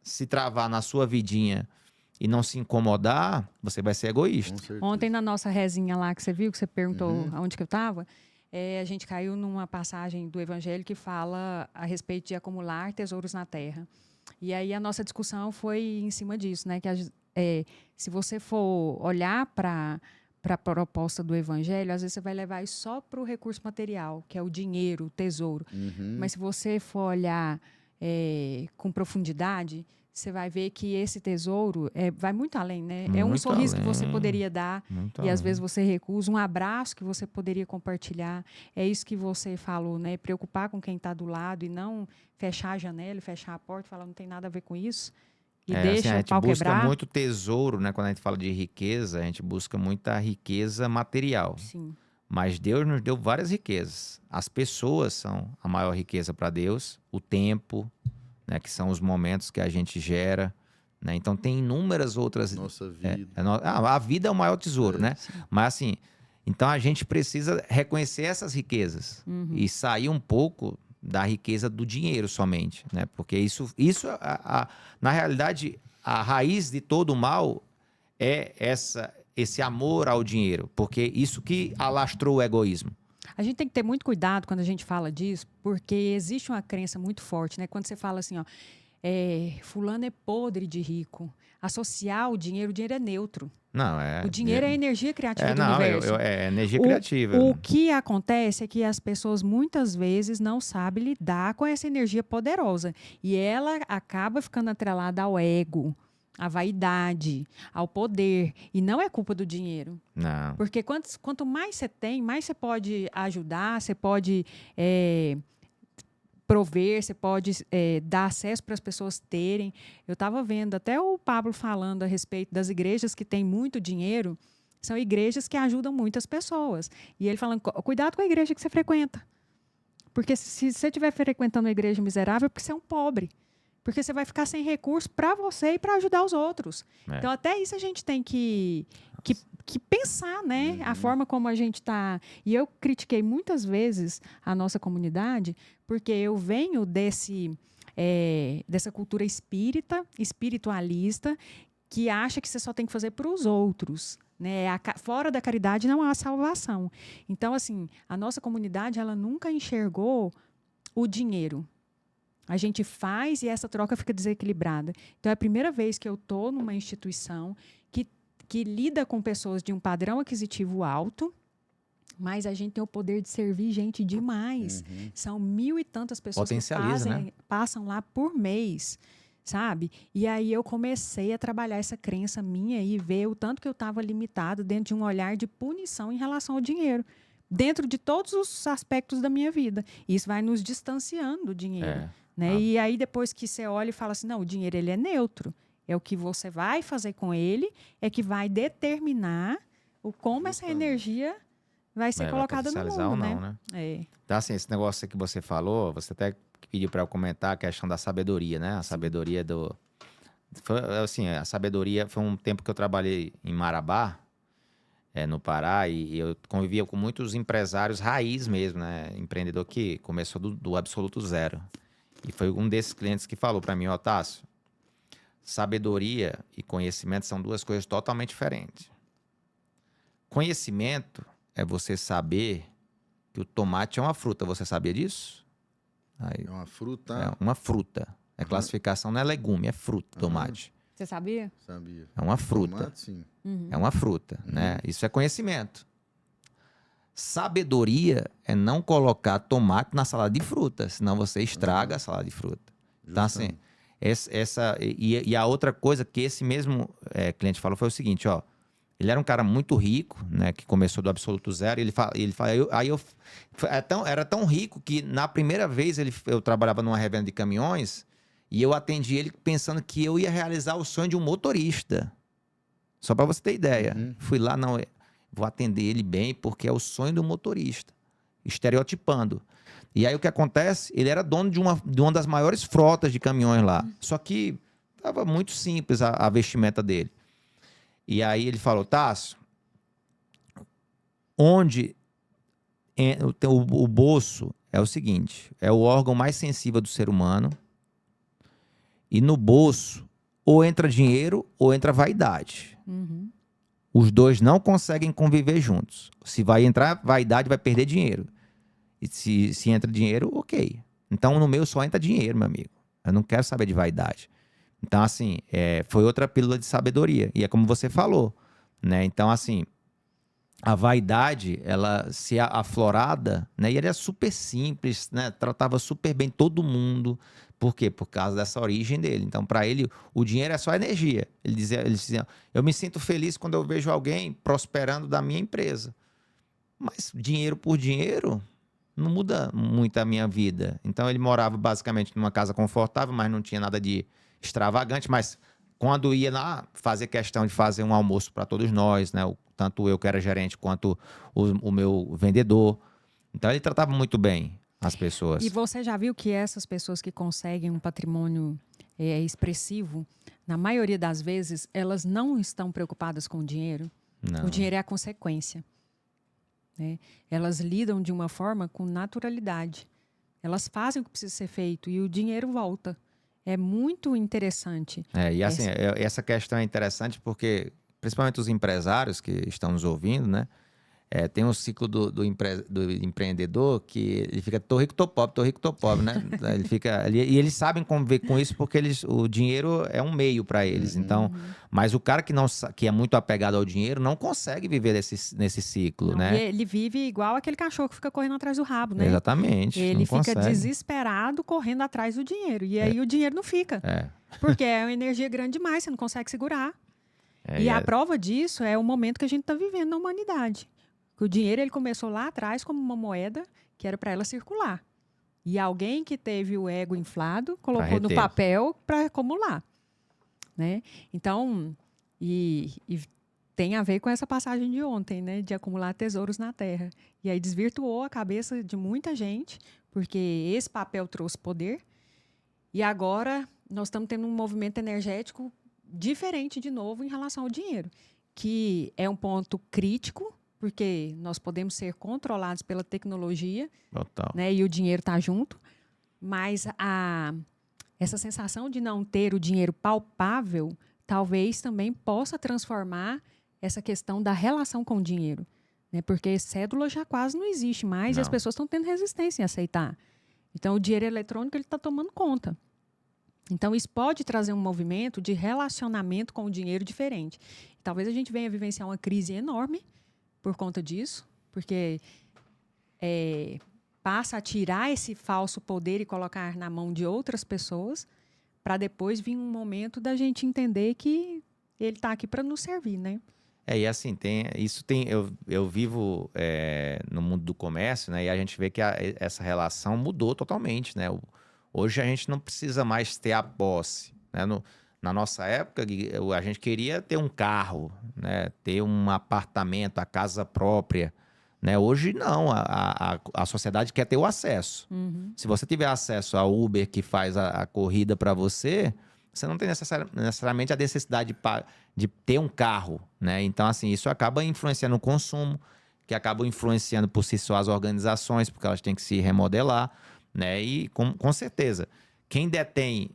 se travar na sua vidinha e não se incomodar, você vai ser egoísta. Com certeza. Ontem, na nossa rezinha lá, que você viu, que você perguntou aonde que eu estava, a gente caiu numa passagem do Evangelho que fala a respeito de acumular tesouros na terra. E aí a nossa discussão foi em cima disso, né? Que se você for olhar para a proposta do Evangelho, às vezes você vai levar isso só para o recurso material, que é o dinheiro, o tesouro. Mas se você for olhar com profundidade, você vai ver que esse tesouro vai muito além, né? É um Muito sorriso que você além. poderia dar Muito e às além. vezes você recusa, um abraço que você poderia compartilhar. É isso que você falou, né? Preocupar com quem está do lado e não fechar a janela, fechar a porta e falar não tem nada a ver com isso. E Assim, deixa a o gente pau busca quebrar. muito tesouro, né? Quando a gente fala de riqueza, a gente busca muita riqueza material. Sim, Mas Deus nos deu várias riquezas. As pessoas são a maior riqueza para Deus, o tempo, né? Que são os momentos que a gente gera, né? Então tem inúmeras outras. Nossa vida. A vida é o maior tesouro, né? Mas assim, então a gente precisa reconhecer essas riquezas e sair um pouco da riqueza do dinheiro somente, né? Porque isso na realidade, a raiz de todo o mal é esse amor ao dinheiro, porque isso que alastrou o egoísmo. A gente tem que ter muito cuidado quando a gente fala disso, porque existe uma crença muito forte, né? Quando você fala assim, ó, fulano é podre de rico. Associar o dinheiro é neutro. Não, O dinheiro é a energia criativa do não, universo. é energia criativa. O que acontece é que as pessoas muitas vezes não sabem lidar com essa energia poderosa. E ela acaba ficando atrelada ao ego, à vaidade, ao poder. E não é culpa do dinheiro. Não. Porque quanto mais você tem, mais você pode ajudar, você pode prover, você pode dar acesso para as pessoas terem. Eu estava vendo até o Pablo falando a respeito das igrejas que têm muito dinheiro, são igrejas que ajudam muitas pessoas. E ele falando, cuidado com a igreja que você frequenta. Porque se você estiver frequentando uma igreja miserável, é porque você é um pobre. Porque você vai ficar sem recurso para você e para ajudar os outros. Então, até isso a gente tem que pensar, né? A forma como a gente está... E eu critiquei muitas vezes a nossa comunidade, porque eu venho dessa cultura espiritualista, que acha que você só tem que fazer para os outros. Né? Fora da caridade não há salvação. Então, assim, a nossa comunidade ela nunca enxergou o dinheiro. A gente faz e essa troca fica desequilibrada. Então, é a primeira vez que eu estou numa instituição que lida com pessoas de um padrão aquisitivo alto, mas a gente tem o poder de servir gente demais. São 1.000 e tantas pessoas que Potencializa, né? passam lá por mês, sabe? E aí eu comecei a trabalhar essa crença minha e ver o tanto que eu estava limitado dentro de um olhar de punição em relação ao dinheiro, dentro de todos os aspectos da minha vida. Isso vai nos distanciando do dinheiro. Né? E aí, depois que você olha e fala assim, não, o dinheiro ele é neutro. É o que você vai fazer com ele, é que vai determinar como essa energia vai ser colocada no potencializar mundo, ou não, né? É. Então, assim, esse negócio que você falou, você até pediu para eu comentar a questão da sabedoria, né? A sabedoria do... Assim, a sabedoria... Foi um tempo que eu trabalhei em Marabá, no Pará, e eu convivia com muitos empresários raiz mesmo, né? Empreendedor que começou do absoluto zero. E foi um desses clientes que falou para mim, ó, Tássio, sabedoria e conhecimento são duas coisas totalmente diferentes. Conhecimento é você saber que o tomate é uma fruta. Você sabia disso? Aí, É uma fruta? é uma fruta. A classificação não é legume, é fruta, tomate. Você sabia? Sabia. É uma fruta. Tomate, sim. Uhum. É uma fruta, né? Isso é conhecimento. Sabedoria é não colocar tomate na salada de fruta, senão você estraga a salada de fruta. Então, assim, e a outra coisa que esse mesmo cliente falou foi o seguinte, ó. Ele era um cara muito rico, né? Que começou do absoluto zero. E era tão rico que na primeira vez eu trabalhava numa revenda de caminhões e eu atendi ele pensando que eu ia realizar o sonho de um motorista. Só para você ter ideia. Fui lá, não, vou atender ele bem porque é o sonho do motorista. Estereotipando. E aí o que acontece? Ele era dono de uma das maiores frotas de caminhões lá. Só que estava muito simples a vestimenta dele. E aí ele falou, Tássio, onde o bolso é o seguinte, é o órgão mais sensível do ser humano, e no bolso ou entra dinheiro ou entra vaidade. Uhum. Os dois não conseguem conviver juntos. Se vai entrar vaidade, vai perder dinheiro. E se entra dinheiro, ok. Então no meu só entra dinheiro, meu amigo. Eu não quero saber de vaidade. Então, assim, foi outra pílula de sabedoria. E é como você falou, né? Então, assim, a vaidade, ela se aflorada, né? E ele é super simples, né? Tratava super bem todo mundo. Por quê? Por causa dessa origem dele. Então, para ele, o dinheiro é só energia. Ele dizia, eu me sinto feliz quando eu vejo alguém prosperando da minha empresa. Mas dinheiro por dinheiro não muda muito a minha vida. Então, ele morava basicamente numa casa confortável, mas não tinha nada de extravagante, mas quando ia lá, fazer questão de fazer um almoço para todos nós, né? Tanto eu que era gerente quanto o meu vendedor. Então ele tratava muito bem as pessoas. E você já viu que essas pessoas que conseguem um patrimônio expressivo, na maioria das vezes, elas não estão preocupadas com o dinheiro? Não. O dinheiro é a consequência. Né? Elas lidam de uma forma com naturalidade. Elas fazem o que precisa ser feito e o dinheiro volta. É muito interessante. E assim, essa questão é interessante porque, principalmente os empresários que estão nos ouvindo, né? Tem um ciclo do empreendedor que ele fica, tô rico, tô pobre, né? Ele fica, e eles sabem conviver com isso porque o dinheiro é um meio para eles. Então, mas o cara que é muito apegado ao dinheiro não consegue viver nesse ciclo, Não, né? ele vive igual aquele cachorro que fica correndo atrás do rabo, né? Exatamente. Ele não fica consegue. desesperado correndo atrás do dinheiro. E aí o dinheiro não fica. Porque é uma energia grande demais, você não consegue segurar. E a prova disso é o momento que a gente está vivendo na humanidade. Que o dinheiro ele começou lá atrás como uma moeda que era para ela circular. E alguém que teve o ego inflado colocou no papel para acumular. Né? Então, e tem a ver com essa passagem de ontem, né? De acumular tesouros na terra. E aí desvirtuou a cabeça de muita gente, porque esse papel trouxe poder. E agora nós estamos tendo um movimento energético diferente de novo em relação ao dinheiro, que é um ponto crítico, porque nós podemos ser controlados pela tecnologia. Total. Né, e o dinheiro está junto, mas essa sensação de não ter o dinheiro palpável talvez também possa transformar essa questão da relação com o dinheiro. Né, porque cédula já quase não existe mais e as pessoas estão tendo resistência em aceitar. Então, o dinheiro eletrônico ele está tomando conta. Então, isso pode trazer um movimento de relacionamento com o dinheiro diferente. Talvez a gente venha vivenciar uma crise enorme por conta disso, porque passa a tirar esse falso poder e colocar na mão de outras pessoas, para depois vir um momento da gente entender que ele está aqui para nos servir, né? E assim, eu vivo no mundo do comércio, né? E a gente vê que essa relação mudou totalmente, né? Hoje a gente não precisa mais ter a posse, né? Na nossa época, a gente queria ter um carro, né? Ter um apartamento, a casa própria, né? Hoje não, a sociedade quer ter o acesso. Uhum. Se você tiver acesso ao Uber que faz a corrida para você, você não tem necessariamente a necessidade de ter um carro, né? Então, assim, isso acaba influenciando o consumo, que acaba influenciando por si só as organizações, porque elas têm que se remodelar, né? E, com certeza, quem detém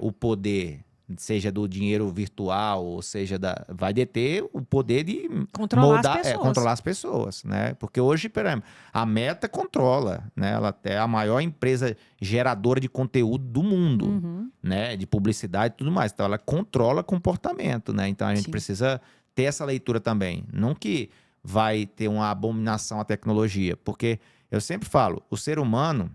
o poder, seja do dinheiro virtual, ou seja, vai deter o poder de controlar as pessoas, né? Porque hoje, por exemplo, a Meta controla, né? Ela é a maior empresa geradora de conteúdo do mundo, Uhum. né? De publicidade e tudo mais. Então, ela controla comportamento, né? Então, a gente Sim. precisa ter essa leitura também. Não que vai ter uma abominação à tecnologia, porque eu sempre falo, o ser humano,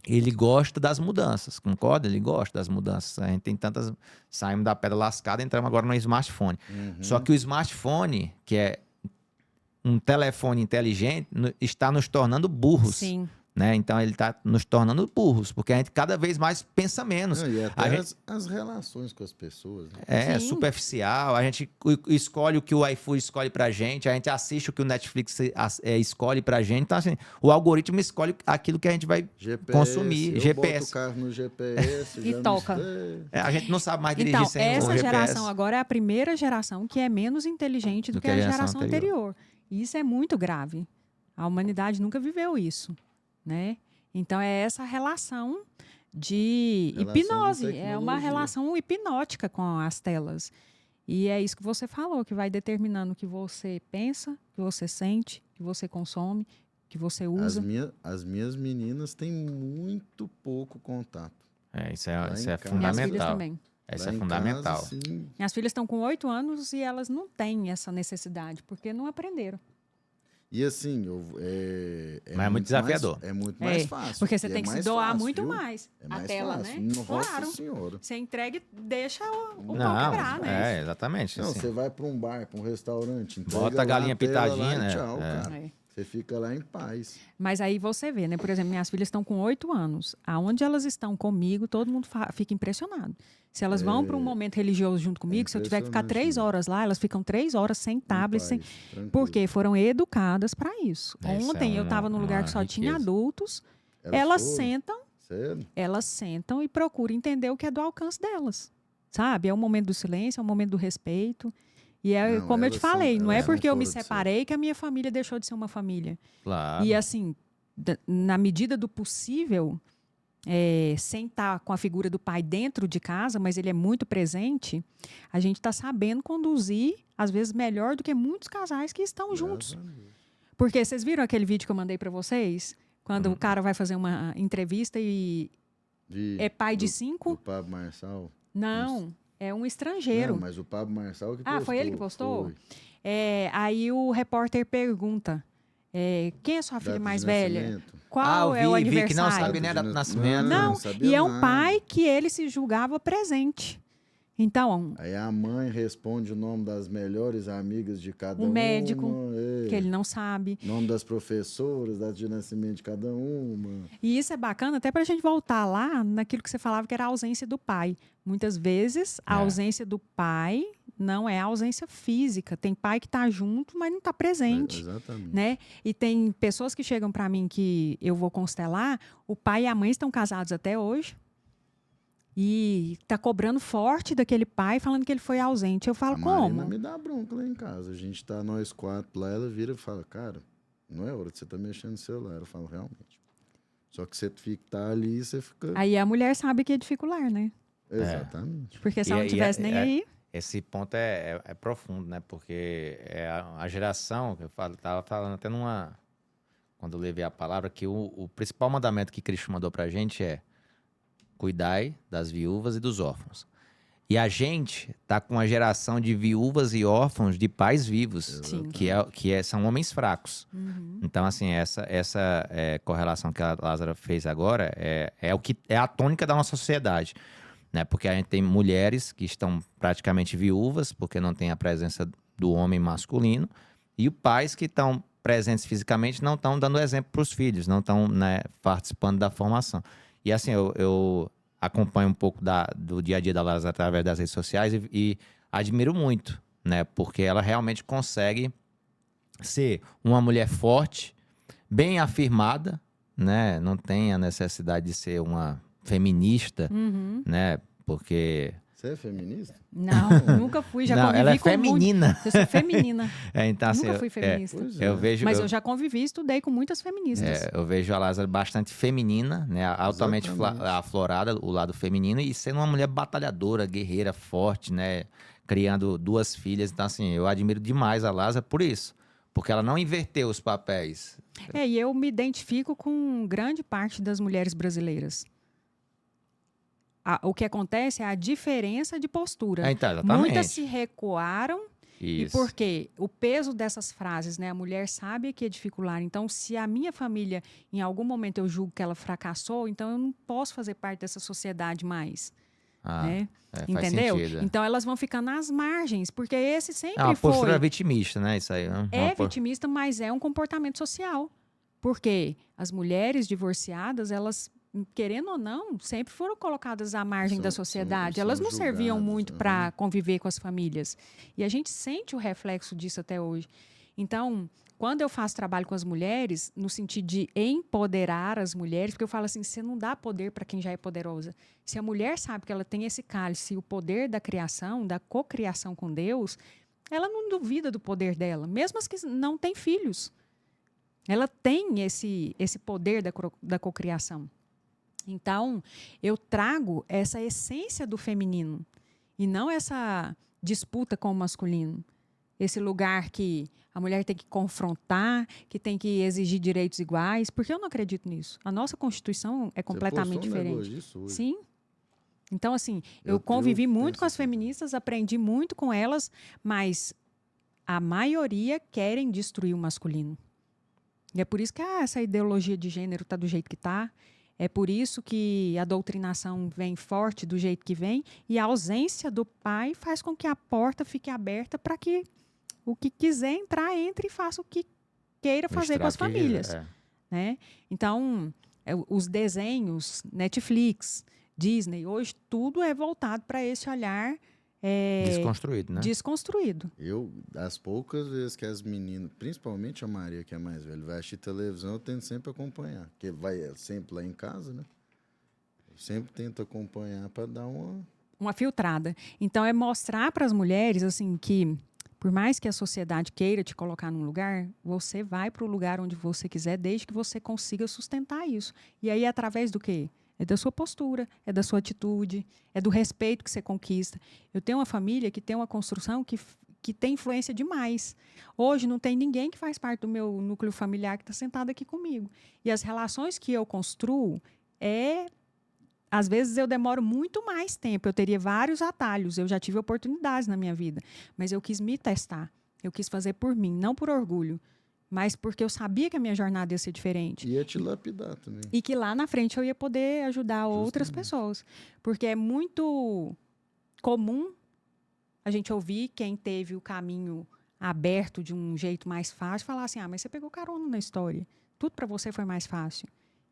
ele gosta das mudanças, concorda? Ele gosta das mudanças. A gente tem tantas... Saímos da pedra lascada e entramos agora no smartphone. Só que o smartphone, que é um telefone inteligente, está nos tornando burros. Sim. Né? Então, ele está nos tornando burros, porque a gente cada vez mais pensa menos. Não, e até A gente- as relações com as pessoas. Né? É Sim. superficial, a gente escolhe o que o iFood escolhe pra gente, a gente assiste o que o Netflix escolhe pra gente. Então, assim, o algoritmo escolhe aquilo que a gente vai GPS, consumir. eu GPS. boto o carro no GPS. E já não toca. sei. A gente não sabe mais dirigir Então, sem o essa GPS. geração agora é a primeira geração que é menos inteligente do que a geração anterior. E isso é muito grave. A humanidade nunca viveu isso, né? Então, é essa relação de Relação de hipnose. É uma tecnologia. relação hipnótica com as telas. E é isso que você falou, que vai determinando o que você pensa, o que você sente, o que você consome, o que você usa. As minhas meninas têm muito pouco contato. Isso Lá é em casa. Minhas filhas fundamental. também. Isso Lá é em fundamental. Casa, assim, Minhas filhas estão com 8 anos e elas não têm essa necessidade, porque não aprenderam. e assim, Mas é muito desafiador. É muito mais É, fácil. porque você e tem é que se mais doar fácil, muito viu? mais. É mais a tela, fácil. né? Nossa Claro. senhora. Você entrega e deixa o pau Não, quebrar, né? exatamente. Não, assim. você vai para um bar, para um restaurante, entrega Bota a lá galinha tela lá pitadinha, e né? Tchau, É. cara. É. Você fica lá em paz. Mas aí você vê, né? Por exemplo, minhas filhas estão com 8 anos. Aonde elas estão comigo, todo mundo fica impressionado. Se elas vão para um momento religioso junto comigo, se eu tiver que ficar 3 impressionante, né? horas lá, elas ficam 3 horas sem tablet, Em sem... paz, tranquilo. porque foram educadas para isso. Isso Ontem é eu estava num lugar uma que só tinha riqueza. adultos. Elas foram? sentam, Sério? e procuram entender o que é do alcance delas. Sabe? É o momento do silêncio, é o momento do respeito. E é Não, como eu te elas são- falei, não é elas são porque eu me fora de série. separei que a minha família deixou de ser uma família. Claro. E assim, na medida do possível, sem estar com a figura do pai dentro de casa, mas ele é muito presente, a gente está sabendo conduzir, às vezes, melhor do que muitos casais que estão juntos. Graças a Deus. Porque vocês viram aquele vídeo que eu mandei para vocês? Quando o cara vai fazer uma entrevista e é pai de do 5? Pablo Marçal. Não, é um estrangeiro. Não, mas o Pablo Marçal que postou. Ah, foi ele que postou? Foi. Aí o repórter pergunta, quem é sua filha Data de mais velha? nascimento. Qual é o vi que aniversário? não sabe nem a data de nascimento. Não, sabia e é um nada. pai que ele se julgava presente. Então, Aí a mãe responde o nome das melhores amigas de cada o uma. médico, que ele não sabe. Nome das professoras, data de nascimento de cada uma. E isso é bacana até para a gente voltar lá naquilo que você falava que era a ausência do pai. Muitas vezes, a ausência do pai não é a ausência física. Tem pai que está junto, mas não está presente. Exatamente. Né? E tem pessoas que chegam para mim que eu vou constelar, o pai e a mãe estão casados até hoje. E tá cobrando forte daquele pai, falando que ele foi ausente. Eu falo, A Marina como? me dá bronca lá em casa. A gente tá nós 4 lá, ela vira e fala, cara, não é hora de você tá mexendo no celular. Eu falo, realmente. Só que você tá ali e você fica... Aí a mulher sabe que é dificular, né? Exatamente. Porque se ela não tivesse nem aí... Esse ponto é profundo, né? Porque a geração, que eu tava falando até quando eu levei a palavra, que o principal mandamento que Cristo mandou pra gente é: cuidai das viúvas e dos órfãos. E a gente tá com uma geração de viúvas e órfãos de pais vivos, Sim. são homens fracos. Então, assim, essa correlação que a Lázara fez agora é o que é a tônica da nossa sociedade, né? Porque a gente tem mulheres que estão praticamente viúvas, porque não tem a presença do homem masculino, e pais que estão presentes fisicamente não estão dando exemplo para os filhos, não estão, né, participando da formação. E assim, eu acompanho um pouco do dia a dia da Lázara através das redes sociais e admiro muito, né? Porque ela realmente consegue ser uma mulher forte, bem afirmada, né? Não tem a necessidade de ser uma feminista, né? Porque... Você é feminista? Não, nunca fui, já Não, convivi ela é com feminina. Eu sou feminina. Então, assim, Nunca fui feminista. Pois eu é. vejo... Mas eu já convivi e estudei com muitas feministas. eu vejo a Lázara bastante feminina, né? Altamente Exatamente. aflorada, o lado feminino, e sendo uma mulher batalhadora, guerreira, forte, né? Criando 2 filhas. Então, assim, eu admiro demais a Lázara por isso. Porque ela não inverteu os papéis. E eu me identifico com grande parte das mulheres brasileiras. O que acontece é a diferença de postura. Então, exatamente. Muitas se recuaram. E Isso. porque o peso dessas frases, né? A mulher sabe que é dificular. Então, se a minha família, em algum momento eu julgo que ela fracassou, então eu não posso fazer parte dessa sociedade mais. Né? Faz Entendeu? sentido. Então, elas vão ficar nas margens, porque esse sempre É uma postura foi. vitimista, né? Isso aí. Né? É vitimista, mas é um comportamento social. Porque as mulheres divorciadas, elas, querendo ou não, sempre foram colocadas à margem da sociedade. são Elas não serviam julgadas, muito para conviver com as famílias. E a gente sente o reflexo disso até hoje. Então, quando eu faço trabalho com as mulheres, no sentido de empoderar as mulheres, porque eu falo assim, você não dá poder para quem já é poderosa. Se a mulher sabe que ela tem esse cálice, o poder da criação, da cocriação com Deus, ela não duvida do poder dela, mesmo as que não têm filhos. Ela tem esse poder da cocriação. Então, eu trago essa essência do feminino e não essa disputa com o masculino. Esse lugar que a mulher tem que confrontar, que tem que exigir direitos iguais, porque eu não acredito nisso. A nossa Constituição é completamente diferente. Disso hoje. Sim. Então, assim, eu Eu convivi tenho muito com as essa feministas, aprendi muito com elas, mas a maioria querem destruir o masculino. E é por isso que essa ideologia de gênero está do jeito que está. É por isso que a doutrinação vem forte do jeito que vem. E a ausência do pai faz com que a porta fique aberta para que o que quiser entrar, entre e faça o que queira fazer com as famílias. Né? Então, os desenhos, Netflix, Disney, hoje tudo é voltado para esse olhar Desconstruído, né? desconstruído. As poucas vezes que as meninas, principalmente a Maria, que é mais velha, vai assistir televisão, eu tento sempre acompanhar. Porque vai sempre lá em casa, né? Eu sempre tento acompanhar para dar uma filtrada. Então, é mostrar para as mulheres, assim, que por mais que a sociedade queira te colocar num lugar, você vai para o lugar onde você quiser, desde que você consiga sustentar isso. E aí, através do quê? É da sua postura, é da sua atitude, é do respeito que você conquista. Eu tenho uma família que tem uma construção que tem influência demais. Hoje não tem ninguém que faz parte do meu núcleo familiar que está sentado aqui comigo. E as relações que eu construo às vezes eu demoro muito mais tempo, eu teria vários atalhos, eu já tive oportunidades na minha vida, mas eu quis me testar, eu quis fazer por mim, não por orgulho, mas porque eu sabia que a minha jornada ia ser diferente. Ia te lapidar também. E que lá na frente eu ia poder ajudar outras pessoas. Porque é muito comum a gente ouvir quem teve o caminho aberto de um jeito mais fácil falar assim, mas você pegou carona na história, tudo para você foi mais fácil.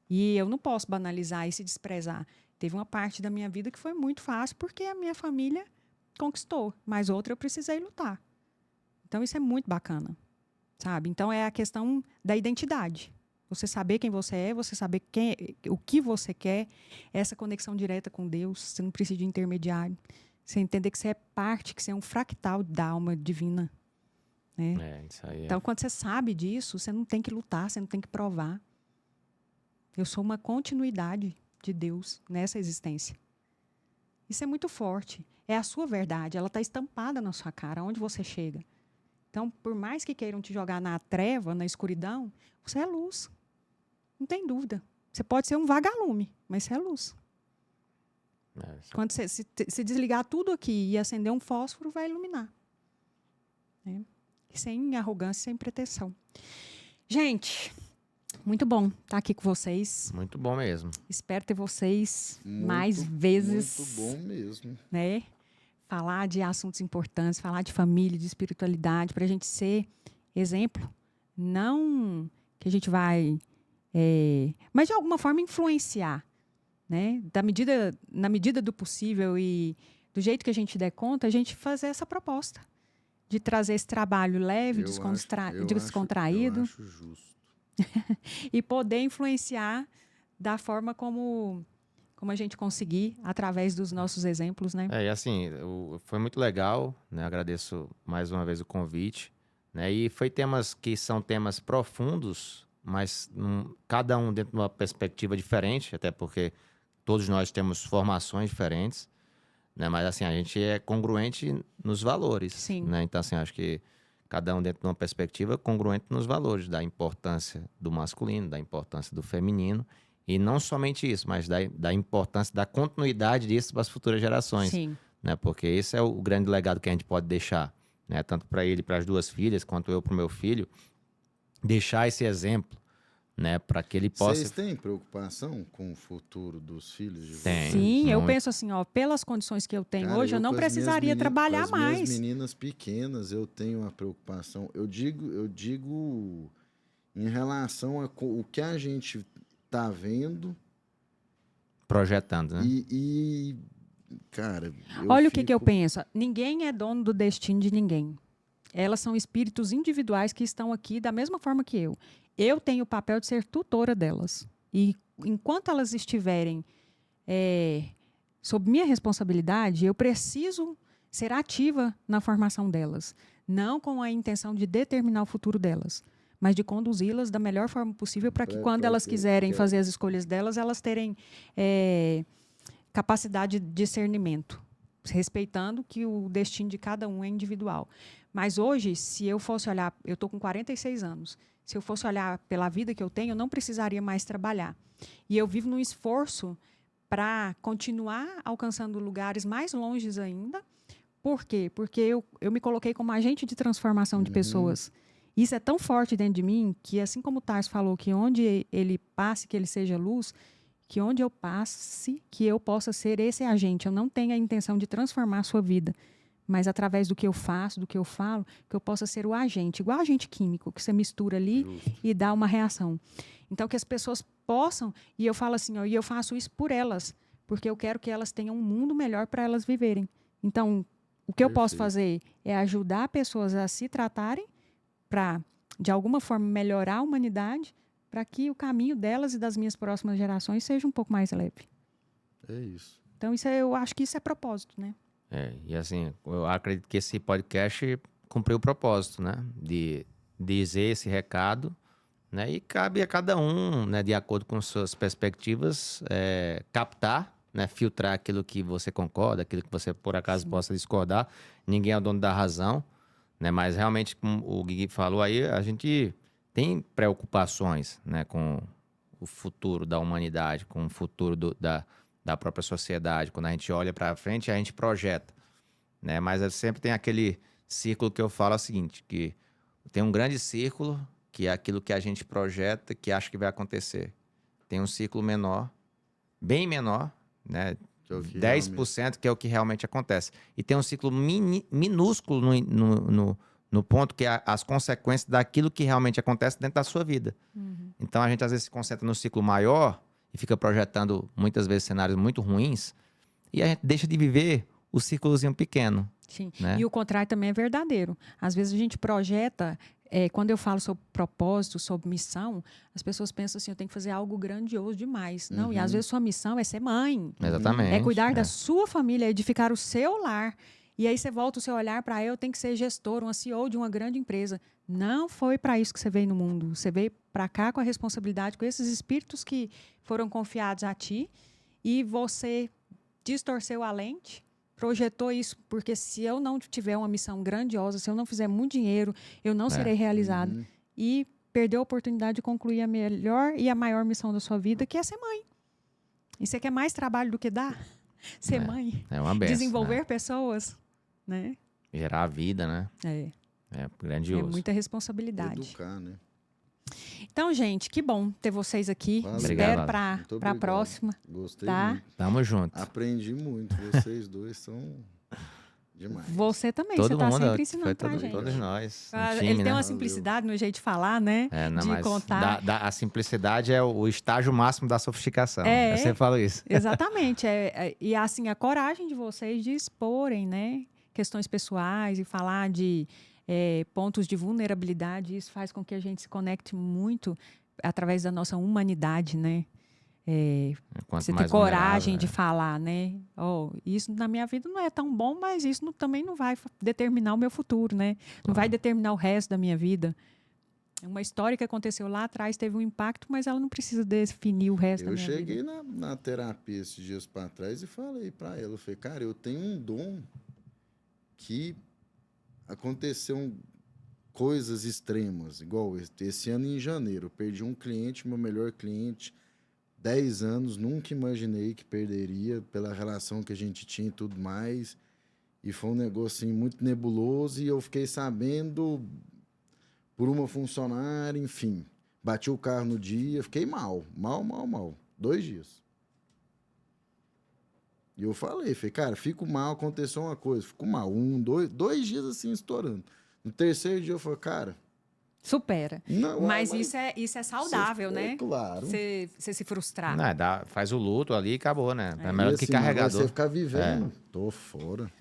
E eu não posso banalizar e se desprezar. Teve uma parte da minha vida que foi muito fácil porque a minha família conquistou, mas outra eu precisei lutar. Então, isso é muito bacana, sabe? Então, é a questão da identidade. Você saber quem você é, você saber o que você quer, essa conexão direta com Deus, você não precisa de intermediário. Você entender que você é parte, que você é um fractal da alma divina. Né? Isso aí. Então, quando você sabe disso, você não tem que lutar, você não tem que provar. Eu sou uma continuidade de Deus nessa existência. Isso é muito forte. É a sua verdade. Ela está estampada na sua cara, aonde você chega. Então, por mais que queiram te jogar na treva, na escuridão, você é luz. Não tem dúvida. Você pode ser um vagalume, mas você é luz. Quando você se desligar tudo aqui e acender um fósforo, vai iluminar. Né? Sem arrogância, sem pretensão. Gente, muito bom estar aqui com vocês. Muito bom mesmo. Espero ter vocês Muito, mais vezes. Muito bom mesmo. Né? Falar de assuntos importantes, falar de família, de espiritualidade, para a gente ser exemplo. Não que a gente vai... mas, de alguma forma, influenciar. Né? Na medida do possível e do jeito que a gente der conta, a gente fazer essa proposta de trazer esse trabalho leve, descontraído. Eu acho justo. E poder influenciar da forma como a gente conseguir, através dos nossos exemplos, né? E assim, foi muito legal, né? Agradeço mais uma vez o convite, né? E foi temas que são temas profundos, mas cada um dentro de uma perspectiva diferente, até porque todos nós temos formações diferentes, né? Mas assim, a gente é congruente nos valores. Sim. Né? Então, assim, acho que cada um dentro de uma perspectiva congruente nos valores, da importância do masculino, da importância do feminino, e não somente isso, mas da importância da continuidade disso para as futuras gerações. Sim. Né? Porque esse é o grande legado que a gente pode deixar, né? Tanto para ele e para as duas filhas, quanto eu para o meu filho, deixar esse exemplo, né? Para que ele possa... Vocês têm preocupação com o futuro dos filhos de vocês? Tem. Sim, eu muito. penso assim, ó, pelas condições que eu tenho Cara, hoje, eu não com as minhas precisaria trabalhar com as minhas mais. meninas pequenas, eu tenho uma preocupação. Eu digo em relação a o que a gente tá vendo Projetando, né? cara, Olha o que eu penso. Ninguém é dono do destino de ninguém. Elas são espíritos individuais que estão aqui da mesma forma que eu. Eu tenho o papel de ser tutora delas. E enquanto elas estiverem sob minha responsabilidade, eu preciso ser ativa na formação delas. Não com a intenção de determinar o futuro delas, mas de conduzi-las da melhor forma possível para que quando elas quiserem fazer as escolhas delas, elas terem capacidade de discernimento, respeitando que o destino de cada um é individual. Mas hoje, se eu fosse olhar, eu estou com 46 anos, se eu fosse olhar pela vida que eu tenho, eu não precisaria mais trabalhar. E eu vivo num esforço para continuar alcançando lugares mais longes ainda. Por quê? Porque eu me coloquei como agente de transformação de pessoas. Isso é tão forte dentro de mim que, assim como o Tarso falou, que onde ele passe, que ele seja luz, que onde eu passe, que eu possa ser esse agente. Eu não tenho a intenção de transformar a sua vida, mas através do que eu faço, do que eu falo, que eu possa ser o agente, igual agente químico, que você mistura ali e dá uma reação. Então, que as pessoas possam, e eu falo assim, e eu faço isso por elas, porque eu quero que elas tenham um mundo melhor para elas viverem. Então, o que eu posso fazer é ajudar pessoas a se tratarem para, de alguma forma, melhorar a humanidade, para que o caminho delas e das minhas próximas gerações seja um pouco mais leve. É isso. Então, eu acho que isso é propósito, né? E assim, eu acredito que esse podcast cumpriu o propósito, né? De dizer esse recado, né? E cabe a cada um, né? De acordo com suas perspectivas, captar, né? Filtrar aquilo que você concorda, aquilo que você, por acaso, possa discordar. Ninguém é o dono da razão, né? Mas, realmente, como o Gui falou aí, a gente tem preocupações, né? Com o futuro da humanidade, com o futuro da própria sociedade. Quando a gente olha para frente, a gente projeta, né? Mas sempre tem aquele círculo que eu falo o seguinte, que tem um grande círculo, que é aquilo que a gente projeta, que acha que vai acontecer. Tem um círculo menor, bem menor, né? Que é o que 10%, que é o que realmente acontece. E tem um ciclo minúsculo no ponto que é as consequências daquilo que realmente acontece dentro da sua vida. Então, a gente às vezes se concentra no ciclo maior e fica projetando muitas vezes cenários muito ruins, e a gente deixa de viver o círculozinho pequeno. Sim. Né? E o contrário também é verdadeiro. Às vezes a gente projeta, quando eu falo sobre propósito, sobre missão, as pessoas pensam assim, eu tenho que fazer algo grandioso demais. Não, e às vezes sua missão é ser mãe. Exatamente. É cuidar da sua família, é edificar o seu lar. E aí você volta o seu olhar para eu tenho que ser gestor, uma CEO de uma grande empresa. Não foi para isso que você veio no mundo. Você veio para cá com a responsabilidade, com esses espíritos que foram confiados a ti, e você distorceu a lente projetou isso, porque se eu não tiver uma missão grandiosa, se eu não fizer muito dinheiro, eu não serei realizado. Uhum. E perdeu a oportunidade de concluir a melhor e a maior missão da sua vida, que é ser mãe. E você quer mais trabalho do que dar? Ser mãe. É uma benção. Desenvolver né? pessoas, né? Gerar a vida, né? É Grandioso. muita responsabilidade. Educar, né? Então, gente, que bom ter vocês aqui. Valeu. Espero Obrigado. para Muito a obrigado. próxima. Gostei Tá? muito. Tamo junto. Aprendi muito. Vocês dois são demais. Você também, Todo você está mundo, sempre foi ensinando pra gente. todos nós. Um Ah, time, ele tem né? uma simplicidade no jeito de falar, né? Não, de mas contar. a simplicidade é o estágio máximo da sofisticação. É. Eu sempre falo isso. Exatamente. E assim, a coragem de vocês de exporem, né, questões pessoais e falar de pontos de vulnerabilidade, isso faz com que a gente se conecte muito através da nossa humanidade, né? Quanto Você ter mais coragem vulnerável, de falar, né? Isso na minha vida não é tão bom, mas isso também não vai determinar o meu futuro, né? Não vai determinar o resto da minha vida. Uma história que aconteceu lá atrás teve um impacto, mas ela não precisa definir o resto da Eu minha cheguei vida. na terapia esses dias para trás e falei para ela, eu falei, cara, eu tenho um dom que aconteceu coisas extremas, igual esse ano em janeiro, eu perdi um cliente, meu melhor cliente, 10 anos, nunca imaginei que perderia pela relação que a gente tinha e tudo mais, e foi um negócio assim, muito nebuloso, e eu fiquei sabendo por uma funcionária, enfim, bati o carro no dia, fiquei mal, 2 dias. E eu falei, cara, fico mal, aconteceu uma coisa, fico mal, 2 dias assim, estourando. No terceiro dia eu falei, cara... Supera. Não, Mas isso é saudável, você- né? Claro. Você se frustrar. Não, faz o luto ali e acabou, né? É E melhor do que assim, agora carregador. Você ficar vivendo, tô fora.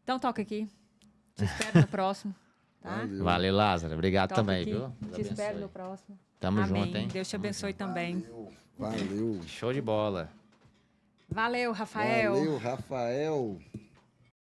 Então toca aqui. Te espero no próximo. Tá? Valeu, Lázaro. Obrigado Toca também, aqui. viu? Deus Te espero abençoe. no próximo. Tamo Amém. junto, hein? Deus te abençoe também. Valeu. Show de bola. Valeu, Rafael. Valeu, Rafael.